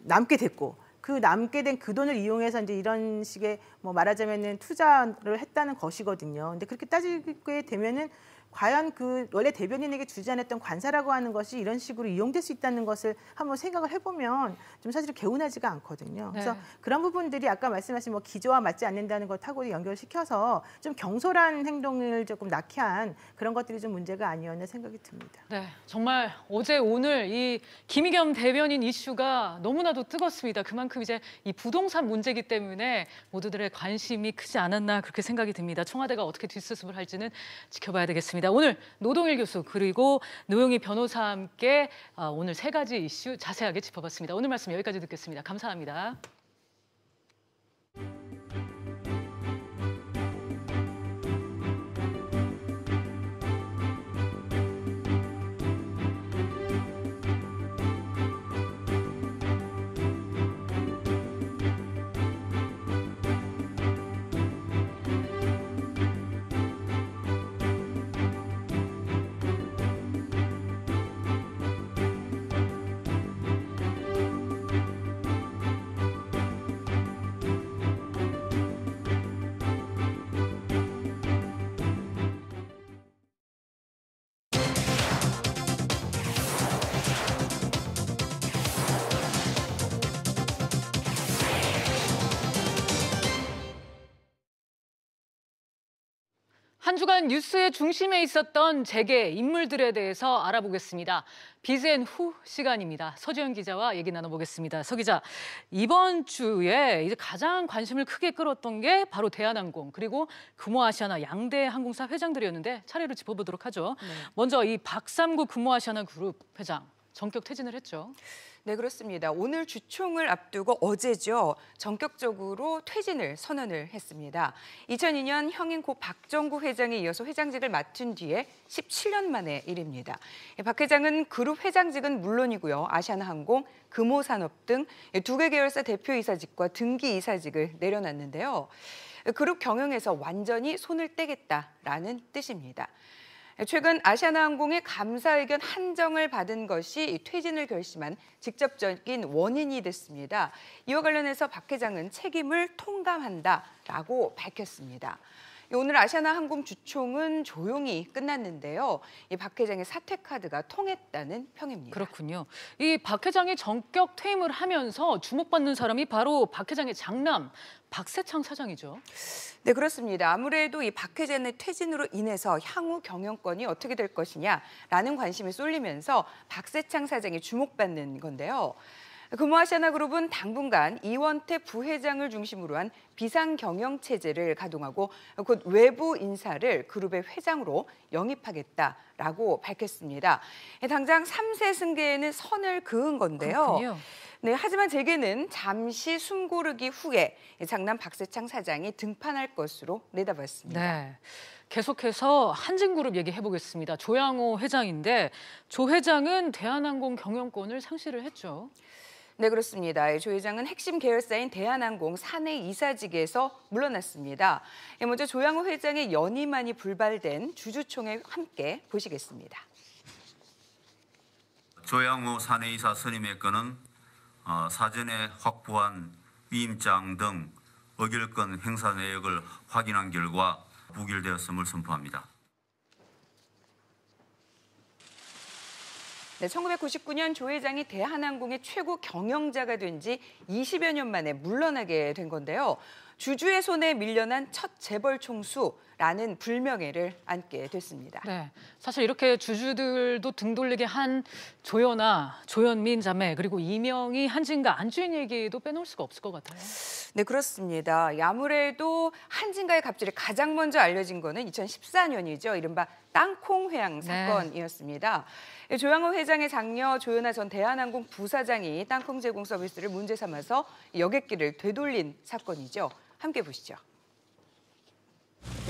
남게 됐고 그 남게 된 그 돈을 이용해서 이제 이런 식의 뭐 말하자면은 투자를 했다는 것이거든요. 근데 그렇게 따지게 되면은 과연 그 원래 대변인에게 주지 않았던 관사라고 하는 것이 이런 식으로 이용될 수 있다는 것을 한번 생각을 해보면 좀 사실 개운하지가 않거든요. 네. 그래서 그런 부분들이 아까 말씀하신 뭐 기조와 맞지 않는다는 것하고 연결시켜서 좀 경솔한 행동을 조금 낳게 한 그런 것들이 좀 문제가 아니었나 생각이 듭니다. 네, 정말 어제 오늘 이 김의겸 대변인 이슈가 너무나도 뜨겁습니다. 그만큼 이제 이 부동산 문제이기 때문에 모두들의 관심이 크지 않았나 그렇게 생각이 듭니다. 청와대가 어떻게 뒷수습을 할지는 지켜봐야 되겠습니다. 오늘 노동일 교수 그리고 노영희 변호사와 함께 오늘 세 가지 이슈 자세하게 짚어봤습니다. 오늘 말씀 여기까지 듣겠습니다. 감사합니다. 한 주간 뉴스의 중심에 있었던 재계 인물들에 대해서 알아보겠습니다. 비앤후 시간입니다. 서주현 기자와 얘기 나눠보겠습니다. 서 기자, 이번 주에 이제 가장 관심을 크게 끌었던 게 바로 대한항공 그리고 금호아시아나 양대 항공사 회장들이었는데 차례로 짚어보도록 하죠. 네. 먼저 이 박삼구 금호아시아나 그룹 회장 전격 퇴진을 했죠. 네, 그렇습니다. 오늘 주총을 앞두고 어제죠. 전격적으로 퇴진을 선언을 했습니다. 2002년 형인 고 박정구 회장에 이어서 회장직을 맡은 뒤에 17년 만의 일입니다. 박 회장은 그룹 회장직은 물론이고요. 아시아나항공, 금호산업 등 2개 계열사 대표이사직과 등기이사직을 내려놨는데요. 그룹 경영에서 완전히 손을 떼겠다라는 뜻입니다. 최근 아시아나항공의 감사의견 한정을 받은 것이 퇴진을 결심한 직접적인 원인이 됐습니다. 이와 관련해서 박 회장은 책임을 통감한다라고 밝혔습니다. 오늘 아시아나항공 주총은 조용히 끝났는데요. 이 박 회장의 사퇴 카드가 통했다는 평입니다. 그렇군요. 이 박 회장이 전격 퇴임을 하면서 주목받는 사람이 바로 박 회장의 장남 박세창 사장이죠. 네, 그렇습니다. 아무래도 이 박 회장의 퇴진으로 인해서 향후 경영권이 어떻게 될 것이냐라는 관심이 쏠리면서 박세창 사장이 주목받는 건데요. 금호아시아나그룹은 당분간 이원태 부회장을 중심으로 한 비상경영체제를 가동하고 곧 외부 인사를 그룹의 회장으로 영입하겠다라고 밝혔습니다. 당장 3세 승계에는 선을 그은 건데요. 그렇군요. 네, 하지만 재계는 잠시 숨고르기 후에 장남 박세창 사장이 등판할 것으로 내다봤습니다. 네. 계속해서 한진그룹 얘기해보겠습니다. 조양호 회장인데 조 회장은 대한항공 경영권을 상실을 했죠. 네, 그렇습니다. 조 회장은 핵심 계열사인 대한항공 사내 이사직에서 물러났습니다. 먼저 조양호 회장의 연임안이 불발된 주주총회 함께 보시겠습니다. 조양호 사내이사 선임의 건은 사전에 확보한 위임장 등 의결권 행사 내역을 확인한 결과 부결되었음을 선포합니다. 네, 1999년 조 회장이 대한항공의 최고 경영자가 된 지 20여 년 만에 물러나게 된 건데요. 주주의 손에 밀려난 첫 재벌 총수라는 불명예를 안게 됐습니다. 네, 사실 이렇게 주주들도 등 돌리게 한 조연아, 조현민 자매 그리고 이명희 한진가 안주인 얘기도 빼놓을 수가 없을 것 같아요. 네, 그렇습니다. 아무래도 한진가의 갑질이 가장 먼저 알려진 거는 2014년이죠. 이른바 땅콩 회항 사건이었습니다. 네. 조양호 회장의 장녀 조연아 전 대한항공 부사장이 땅콩 제공 서비스를 문제 삼아서 여객기를 되돌린 사건이죠. 함께 보시죠.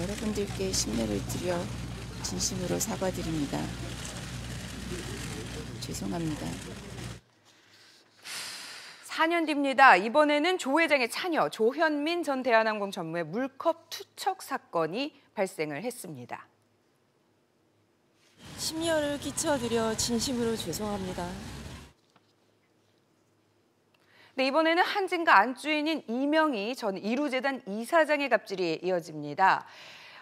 여러분들께 신뢰를 드려 진심으로 사과드립니다. 죄송합니다. 4년 뒤입니다. 이번에는 조 회장의 차녀 조현민 전 대한항공 전무의 물컵 투척 사건이 발생을 했습니다. 심려를 끼쳐드려 진심으로 죄송합니다. 네, 이번에는 한진가 안주인인 이명희 전 이루재단 이사장의 갑질이 이어집니다.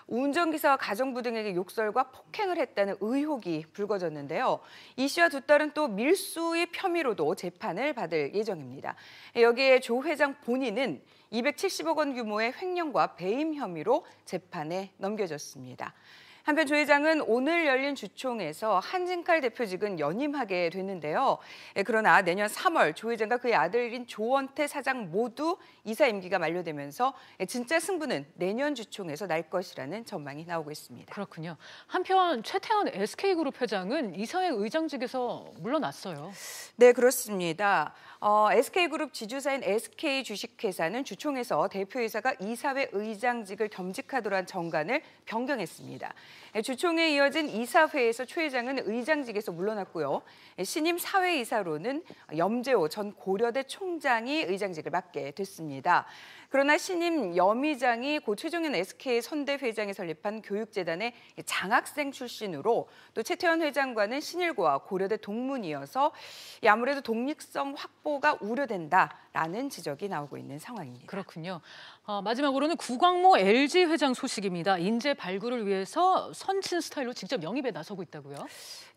운전기사와 가정부 등에게 욕설과 폭행을 했다는 의혹이 불거졌는데요. 이 씨와 두 딸은 또 밀수입 혐의로도 재판을 받을 예정입니다. 여기에 조 회장 본인은 270억 원 규모의 횡령과 배임 혐의로 재판에 넘겨졌습니다. 한편 조 회장은 오늘 열린 주총에서 한진칼 대표직은 연임하게 됐는데요. 그러나 내년 3월 조 회장과 그의 아들인 조원태 사장 모두 이사 임기가 만료되면서 진짜 승부는 내년 주총에서 날 것이라는 전망이 나오고 있습니다. 그렇군요. 한편 최태원 SK그룹 회장은 이사회 의장직에서 물러났어요. 네, 그렇습니다. SK그룹 지주사인 SK 주식회사는 주총에서 대표이사가 이사회 의장직을 겸직하도록 한 정관을 변경했습니다. 주총에 이어진 이사회에서 최 회장은 의장직에서 물러났고요. 신임 사회이사로는 염재호 전 고려대 총장이 의장직을 맡게 됐습니다. 그러나 신임 염의장이 고 최종현 SK 선대회장이 설립한 교육재단의 장학생 출신으로 또 최태원 회장과는 신일고와 고려대 동문이어서 아무래도 독립성 확보가 우려된다라는 지적이 나오고 있는 상황입니다. 그렇군요. 마지막으로는 구광모 LG 회장 소식입니다. 인재 발굴을 위해서 선친 스타일로 직접 영입에 나서고 있다고요?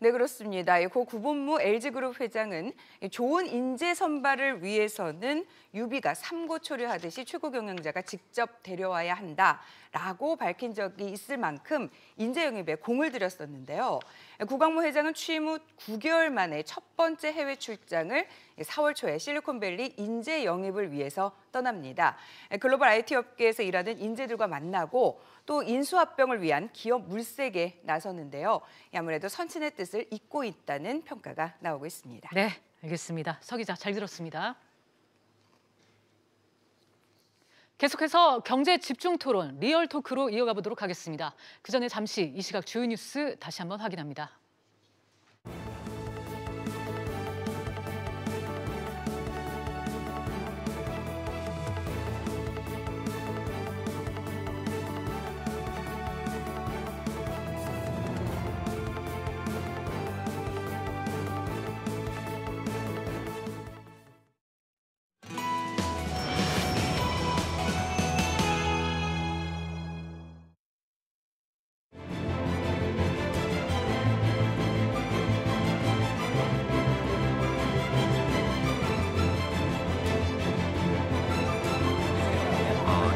네, 그렇습니다. 고 구본무 LG그룹 회장은 좋은 인재 선발을 위해서는 유비가 삼고 초려하듯이 최고 확보 경영자가 직접 데려와야 한다라고 밝힌 적이 있을 만큼 인재 영입에 공을 들였었는데요. 구광모 회장은 취임 후 9개월 만에 첫 번째 해외 출장을 4월 초에 실리콘밸리 인재 영입을 위해서 떠납니다. 글로벌 IT 업계에서 일하는 인재들과 만나고 또 인수합병을 위한 기업 물색에 나섰는데요. 아무래도 선친의 뜻을 잇고 있다는 평가가 나오고 있습니다. 네, 알겠습니다. 서 기자 잘 들었습니다. 계속해서 경제 집중 토론 리얼 토크로 이어가 보도록 하겠습니다. 그 전에 잠시 이 시각 주요 뉴스 다시 한번 확인합니다.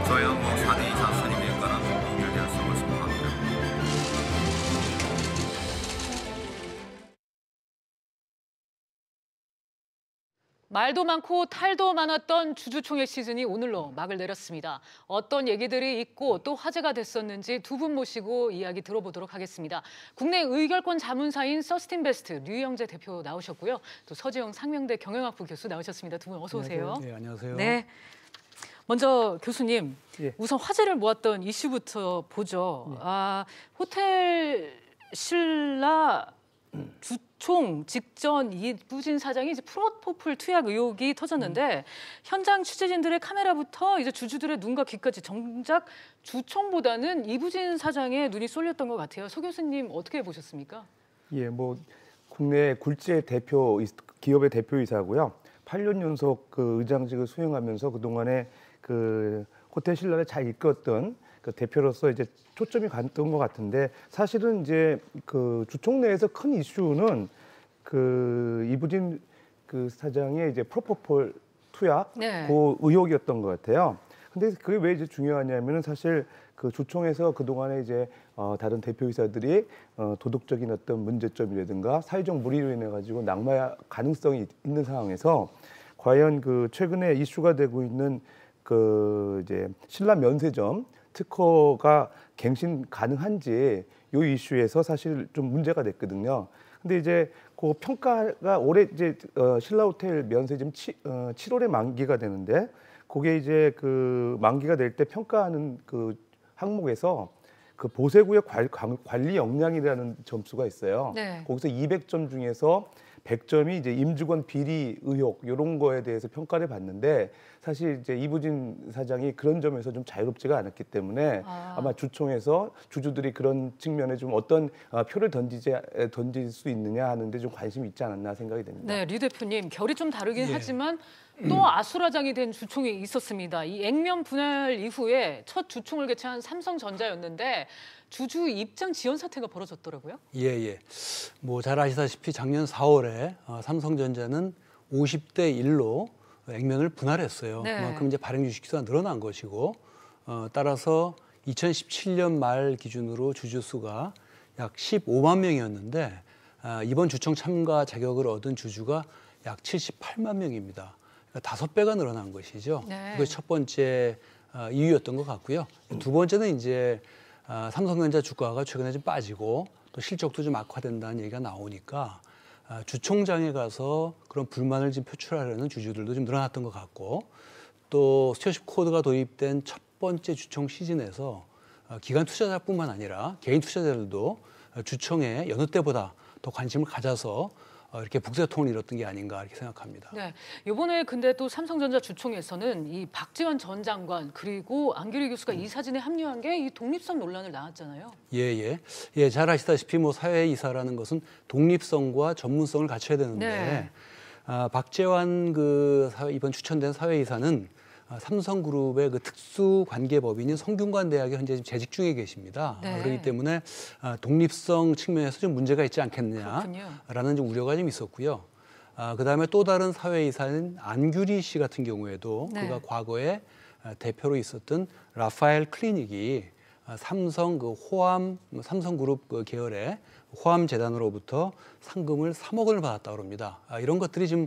조양호 사내이사 선임에 관한 부결되었음을 선포합니다. 말도 많고 탈도 많았던 주주총회 시즌이 오늘로 막을 내렸습니다. 어떤 얘기들이 있고 또 화제가 됐었는지 두 분 모시고 이야기 들어보도록 하겠습니다. 국내 의결권 자문사인 서스틴베스트 류영재 대표 나오셨고요. 또 서지영 상명대 경영학부 교수 나오셨습니다. 두 분 어서 오세요. 네, 안녕하세요. 네. 먼저 교수님, 예. 우선 화제를 모았던 이슈부터 보죠. 호텔 신라 주총 직전 이부진 사장이 이제 프로포폴 투약 의혹이 터졌는데 현장 취재진들의 카메라부터 이제 주주들의 눈과 귀까지 정작 주총보다는 이부진 사장의 눈이 쏠렸던 것 같아요. 서 교수님 어떻게 보셨습니까? 예, 뭐 국내 굴지의 대표 기업의 대표이사고요. 8년 연속 그 의장직을 수행하면서 그동안에 그 호텔 신라를 잘 이끌었던 그 대표로서 이제 초점이 갔던 것 같은데 사실은 이제 그 주총 내에서 큰 이슈는 그 이부진 그 사장의 이제 프로포폴 투약 네. 그 의혹이었던 것 같아요. 근데 그게 왜 이제 중요하냐면은 사실 그 주총에서 그 동안에 이제 다른 대표이사들이 도덕적인 어떤 문제점이라든가 사회적 무리로 인해 가지고 낙마 가능성이 있는 상황에서 과연 그 최근에 이슈가 되고 있는 그 이제 신라 면세점 특허가 갱신 가능한지 이 이슈에서 사실 좀 문제가 됐거든요. 근데 이제 그 평가가 올해 이제 신라 호텔 면세점 7월에 만기가 되는데 그게 이제 그 만기가 될 때 평가하는 그 항목에서 그 보세구역 관리 역량이라는 점수가 있어요. 네. 거기서 200점 중에서 100점이 이제 임직원 비리 의혹 이런 거에 대해서 평가를 받는데 사실 이제 이부진 사장이 그런 점에서 좀 자유롭지가 않았기 때문에 아마 주총에서 주주들이 그런 측면에 좀 어떤 표를 던질 수 있느냐 하는데 좀 관심이 있지 않았나 생각이 됩니다. 네, 류 대표님 결이 좀 다르긴 하지만 또 아수라장이 된 주총이 있었습니다. 이 액면 분할 이후에 첫 주총을 개최한 삼성전자였는데 주주 입장 지연 사태가 벌어졌더라고요. 예. 뭐 잘 아시다시피 작년 4월에 삼성전자는 50대 1로 액면을 분할했어요. 네. 그만큼 이제 발행 주식수가 늘어난 것이고 따라서 2017년 말 기준으로 주주 수가 약 15만 명이었는데 이번 주총 참가 자격을 얻은 주주가 약 78만 명입니다. 그러니까 5배가 늘어난 것이죠. 네. 그것이 첫 번째 이유였던 것 같고요. 두 번째는 이제 삼성전자 주가가 최근에 좀 빠지고 또 실적도 좀 악화된다는 얘기가 나오니까 주총장에 가서 그런 불만을 좀 표출하려는 주주들도 좀 늘어났던 것 같고 또 스튜어십 코드가 도입된 첫 번째 주총 시즌에서 기관 투자자뿐만 아니라 개인 투자자들도 주총에 여느 때보다 더 관심을 가져서 이렇게 북새통을 이뤘던 게 아닌가 이렇게 생각합니다. 네, 이번에 근데 또 삼성전자 주총에서는 이 박지원 전 장관 그리고 안규리 교수가 이 사진에 합류한 게 이 독립성 논란을 낳았잖아요. 예, 잘 아시다시피 뭐 사회이사라는 것은 독립성과 전문성을 갖춰야 되는데 네. 박재환 그 이번 추천된 사회이사는 삼성그룹의 그 특수관계법인인 성균관대학에 현재 지금 재직 중에 계십니다. 네. 그렇기 때문에 독립성 측면에서 좀 문제가 있지 않겠느냐라는 좀 우려가 좀 있었고요. 그다음에 또 다른 사회이사인 안규리 씨 같은 경우에도 네. 그가 과거에 대표로 있었던 라파엘 클리닉이 삼성 삼성그룹 그 계열의 호암 재단으로부터 상금을 3억을 받았다고 합니다. 이런 것들이 지금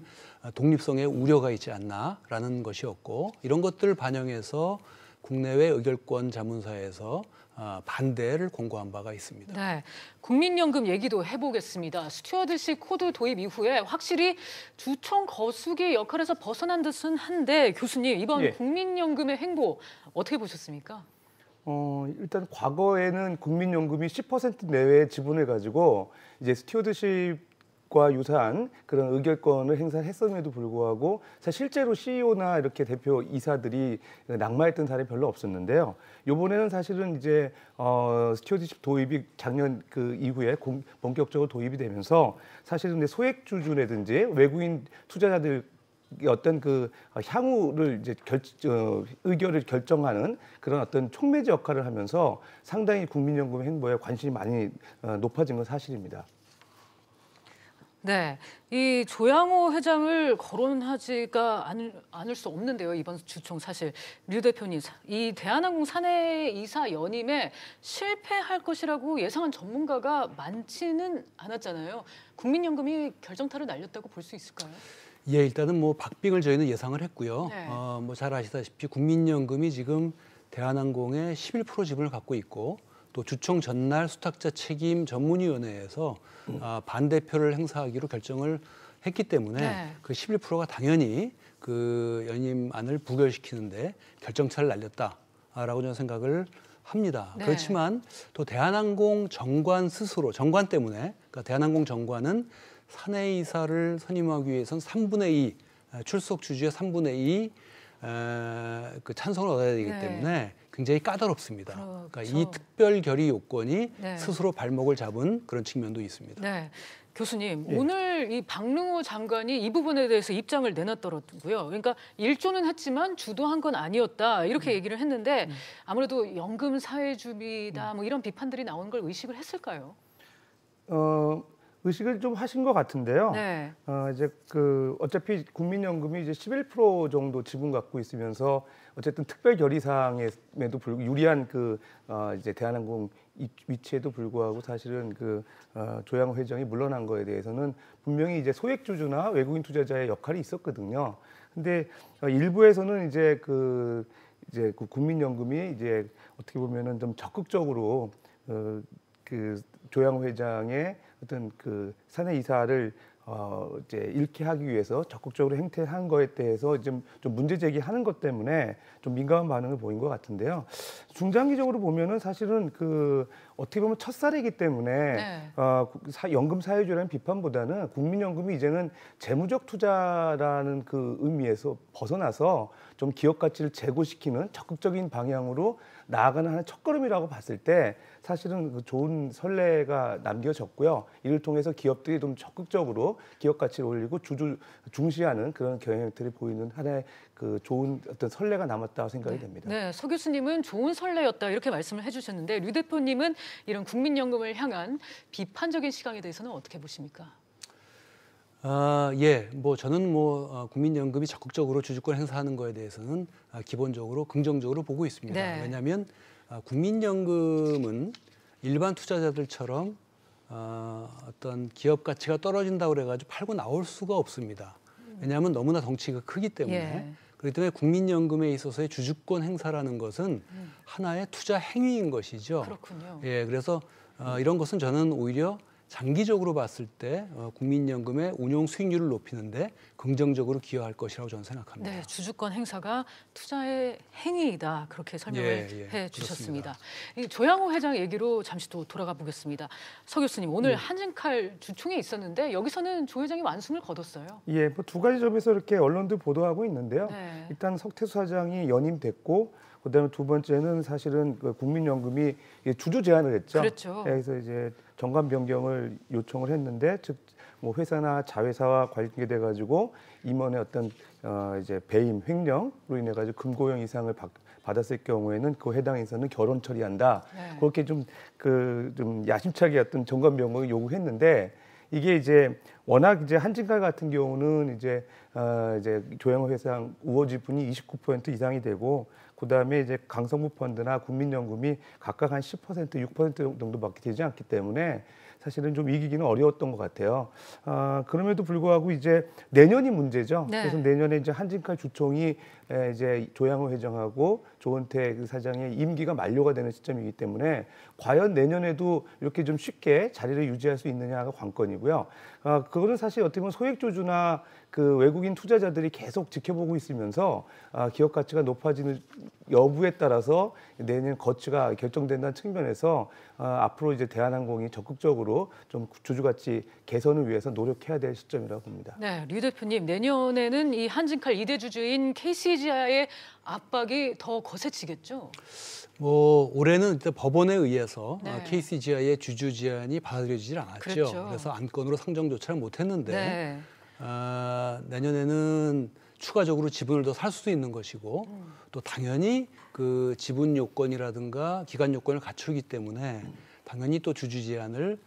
독립성에 우려가 있지 않나라는 것이었고, 이런 것들을 반영해서 국내외 의결권 자문사에서 반대를 공고한 바가 있습니다. 네, 국민연금 얘기도 해보겠습니다. 스튜어드십 코드 도입 이후에 확실히 주총 거수기 역할에서 벗어난 듯은 한데, 교수님 이번 국민연금의 행보 어떻게 보셨습니까? 일단 과거에는 국민연금이 10% 내외의 지분을 가지고 이제 스튜어드십과 유사한 그런 의결권을 행사했음에도 불구하고 사실 실제로 CEO나 이렇게 대표 이사들이 낙마했던 사례 별로 없었는데요. 이번에는 사실은 이제 스튜어드십 도입이 작년 그 이후에 본격적으로 도입이 되면서 사실은 소액주주라든지 외국인 투자자들 어떤 그 향후를 이제 의결을 결정하는 그런 어떤 촉매제 역할을 하면서 상당히 국민연금 행보에 관심이 많이 높아진 건 사실입니다. 네, 이 조양호 회장을 거론하지가 않을 수 없는데요. 이번 주총 사실 류 대표님, 이 대한항공 사내 이사 연임에 실패할 것이라고 예상한 전문가가 많지는 않았잖아요. 국민연금이 결정타를 날렸다고 볼 수 있을까요? 예, 일단은 뭐 박빙을 저희는 예상을 했고요. 네. 뭐 잘 아시다시피 국민연금이 지금 대한항공의 11% 지분을 갖고 있고, 또 주총 전날 수탁자 책임 전문위원회에서 반대표를 행사하기로 결정을 했기 때문에 그 11%가 당연히 그 연임안을 부결시키는데 결정차를 날렸다라고 저는 생각을 합니다. 네. 그렇지만 또 대한항공 정관 스스로, 정관 때문에, 그러니까 대한항공 정관은 사내이사를 선임하기 위해서는 3분의 2, 출석 주주의 3분의 2 그 찬성을 얻어야 되기 때문에 굉장히 까다롭습니다. 그러니까 이 특별 결의 요건이 스스로 발목을 잡은 그런 측면도 있습니다. 네. 교수님, 오늘 이 박능호 장관이 이 부분에 대해서 입장을 내놨더라고요. 그러니까 일조는 했지만 주도한 건 아니었다, 이렇게 얘기를 했는데 아무래도 연금 사회주의다 뭐 이런 비판들이 나오는 걸 의식을 했을까요? 의식을 좀 하신 것 같은데요. 네. 이제 그 어차피 국민연금이 이제 11% 정도 지분 갖고 있으면서 어쨌든 특별 결의 사항에도 불구하고 유리한 그 이제 대한항공 위치에도 불구하고 사실은 그 조양호 회장이 물러난 거에 대해서는 분명히 이제 소액주주나 외국인 투자자의 역할이 있었거든요. 근데 일부에서는 이제 그 국민연금이 이제 어떻게 보면은 좀 적극적으로 그 조양호 회장의 어떤 그 사내 이사를 이제 잃게 하기 위해서 적극적으로 행태한 거에 대해서 좀 문제 제기하는 것 때문에 좀 민감한 반응을 보인 것 같은데요. 중장기적으로 보면은 사실은 그 어떻게 보면 첫사례이기 때문에 연금 사회주의라는 비판보다는 국민연금이 이제는 재무적 투자라는 그 의미에서 벗어나서 좀 기업 가치를 제고시키는 적극적인 방향으로 나아가는 하나의 첫걸음이라고 봤을 때 사실은 그 좋은 선례가 남겨졌고요. 이를 통해서 기업들이 좀 적극적으로 기업 가치를 올리고 주주 중시하는 그런 경향들이 보이는 하나의 그 좋은 어떤 선례가 남았다고 생각이 됩니다. 네, 서 교수님은 좋은 선례였다 이렇게 말씀을 해주셨는데 류 대표님은 이런 국민연금을 향한 비판적인 시각에 대해서는 어떻게 보십니까? 예, 뭐 저는 뭐 국민연금이 적극적으로 주주권 행사하는 거에 대해서는 기본적으로 긍정적으로 보고 있습니다. 네. 왜냐하면 국민연금은 일반 투자자들처럼 어떤 기업 가치가 떨어진다고 그래가지고 팔고 나올 수가 없습니다. 왜냐하면 너무나 덩치가 크기 때문에. 그렇기 때문에 국민연금에 있어서의 주주권 행사라는 것은 하나의 투자 행위인 것이죠. 그렇군요. 예, 그래서 이런 것은 저는 오히려 장기적으로 봤을 때 국민연금의 운용 수익률을 높이는데 긍정적으로 기여할 것이라고 저는 생각합니다. 네, 주주권 행사가 투자의 행위이다, 그렇게 설명을 해주셨습니다. 이 조양호 회장 얘기로 잠시 또 돌아가 보겠습니다. 서 교수님, 오늘 한진칼 주총에 있었는데 여기서는 조 회장이 완승을 거뒀어요. 예, 뭐 두 가지 점에서 이렇게 언론도 보도하고 있는데요. 일단 석태수 사장이 연임됐고, 그다음에 두 번째는 사실은 그 국민연금이 주주 제안을 했죠. 그렇죠. 그래서 이제 정관 변경을 요청을 했는데, 즉 뭐 회사나 자회사와 관계돼 가지고 임원의 어떤 이제 배임 횡령으로 인해 가지고 금고형 이상을 받았을 경우에는 그 해당 인사는 결혼 처리한다. 그렇게 좀 야심차게 어떤 정관 변경을 요구했는데, 이게 이제 워낙 이제 한진칼 같은 경우는 이제 조양호 회장 우호 지분이 29% 이상이 되고 그다음에 이제 강성구 펀드나 국민연금이 각각 한 10%, 6% 정도밖에 되지 않기 때문에 사실은 좀 이기기는 어려웠던 것 같아요. 그럼에도 불구하고 이제 내년이 문제죠. 네. 그래서 내년에 이제 한진칼 주총이 이제 조양호 회장하고 조은태 그 사장의 임기가 만료가 되는 시점이기 때문에 과연 내년에도 이렇게 좀 쉽게 자리를 유지할 수 있느냐가 관건이고요. 그거는 사실 어떻게 보면 소액주주나 그 외국인 투자자들이 계속 지켜보고 있으면서 기업 가치가 높아지는 여부에 따라서 내년 거치가 결정된다는 측면에서 앞으로 이제 대한항공이 적극적으로 좀 주주 가치 개선을 위해서 노력해야 될 시점이라고 봅니다. 네, 류 대표님, 내년에는 이 한진칼 2대 주주인 KCGI의 압박이 더 거세지겠죠? 뭐 올해는 일단 법원에 의해서 네. KCGI의 주주 제한이 받아들여지질 않았죠. 그렇죠. 그래서 안건으로 상정조차를 못했는데 네. 내년에는 추가적으로 지분을 더 살 수도 있는 것이고 또 당연히 그 지분 요건이라든가 기간 요건을 갖추기 때문에 당연히 또 주주 제한을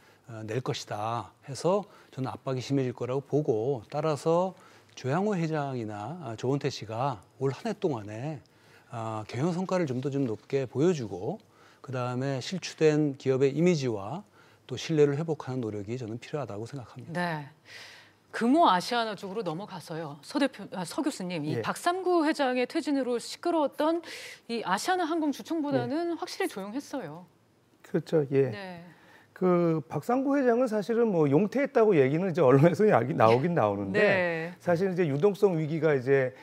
낼 것이다 해서 저는 압박이 심해질 거라고 보고 따라서 조양호 회장이나 조은태 씨가 올 한 해 동안에 경영 성과를 좀 더 높게 보여주고 그다음에 실추된 기업의 이미지와 또 신뢰를 회복하는 노력이 저는 필요하다고 생각합니다. 네. 금호 아시아나 쪽으로 넘어가서요. 서 교수님, 이 예. 박삼구 회장의 퇴진으로 시끄러웠던 이 아시아나 항공 주총보다는 확실히 조용했어요. 그렇죠. 예. 네. 그 박상구 회장은 사실은 뭐 용퇴했다고 얘기는 이제 언론에서 나오긴 나오는데 네. 사실 이제 유동성 위기가 이제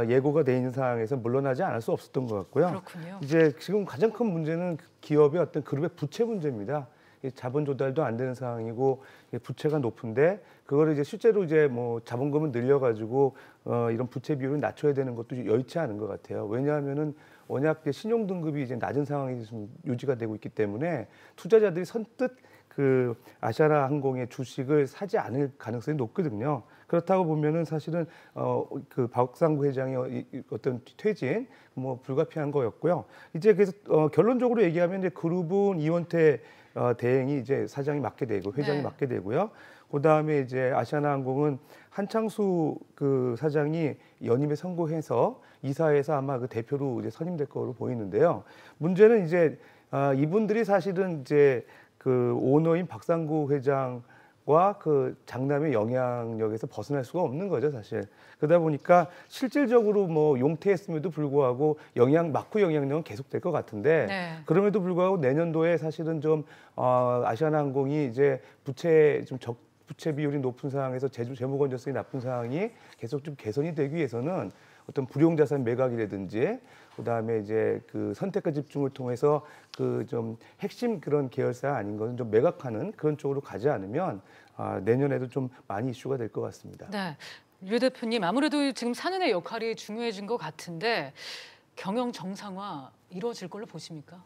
예고가 돼 있는 상황에서 물러나지 않을 수 없었던 것 같고요. 그렇군요. 이제 지금 가장 큰 문제는 기업의 어떤 그룹의 부채 문제입니다. 자본 조달도 안 되는 상황이고 부채가 높은데 그거를 이제 실제로 이제 뭐 자본금을 늘려가지고 이런 부채 비율을 낮춰야 되는 것도 여의치 않은 것 같아요. 왜냐하면은 워낙 신용 등급이 이제 낮은 상황이 좀 유지가 되고 있기 때문에 투자자들이 선뜻 그 아시아나 항공의 주식을 사지 않을 가능성이 높거든요. 그렇다고 보면은 사실은 그 박상구 회장의 어떤 퇴진 뭐 불가피한 거였고요. 이제 그래서 결론적으로 얘기하면 이제 그룹은 이원태 대행이 이제 사장이 맡게 되고 회장이 네. 맡게 되고요. 그다음에 이제 아시아나항공은 한창수 그 사장이 연임에 선고해서 이사회에서 아마 그 대표로 이제 선임될 거로 보이는데요. 문제는 이제 이분들이 사실은 이제 그 오너인 박상구 회장과 그 장남의 영향력에서 벗어날 수가 없는 거죠, 사실. 그러다 보니까 실질적으로 뭐 용퇴했음에도 불구하고 막후 영향력은 계속될 것 같은데 네. 그럼에도 불구하고 내년도에 사실은 좀 아시아나항공이 이제 부채 비율이 높은 상황에서 재무 건전성이 나쁜 상황이 계속 좀 개선이 되기 위해서는 어떤 불용자산 매각이라든지 그다음에 이제 그 선택과 집중을 통해서 그 좀 핵심 그런 계열사 아닌 것은 좀 매각하는 그런 쪽으로 가지 않으면 내년에도 좀 많이 이슈가 될 것 같습니다. 네. 류 대표님, 아무래도 지금 사는의 역할이 중요해진 것 같은데 경영 정상화 이루어질 걸로 보십니까?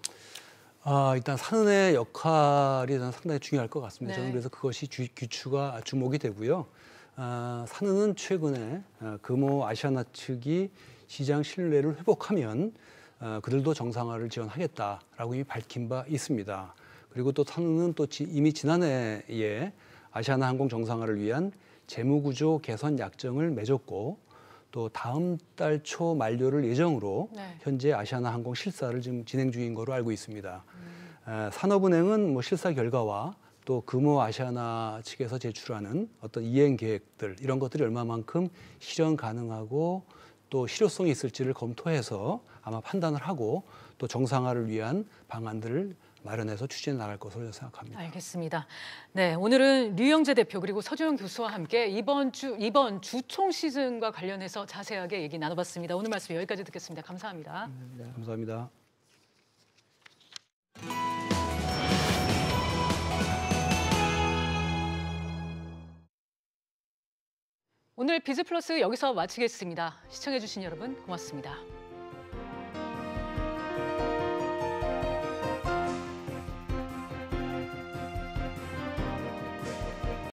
일단 사는의 역할이 저는 상당히 중요할 것 같습니다. 네. 저는 그래서 그것이 귀추가 주목이 되고요. 사는은 최근에 금호 아시아나 측이 시장 신뢰를 회복하면 그들도 정상화를 지원하겠다라고 이미 밝힌 바 있습니다. 그리고 또 사는은 또 이미 지난해에 아시아나 항공 정상화를 위한 재무구조 개선 약정을 맺었고 또 다음 달 초 만료를 예정으로 네. 현재 아시아나 항공 실사를 지금 진행 중인 거로 알고 있습니다. 산업은행은 뭐 실사 결과와 또 금호 아시아나 측에서 제출하는 어떤 이행 계획들 이런 것들이 얼마만큼 실현 가능하고 또 실효성이 있을지를 검토해서 아마 판단을 하고 또 정상화를 위한 방안들을 마련해서 추진해 나갈 것으로 생각합니다. 알겠습니다. 네, 오늘은 류영재 대표 그리고 서주영 교수와 함께 이번 주총 시즌과 관련해서 자세하게 얘기 나눠봤습니다. 오늘 말씀 여기까지 듣겠습니다. 감사합니다. 감사합니다. 오늘 비즈플러스 여기서 마치겠습니다. 시청해주신 여러분 고맙습니다.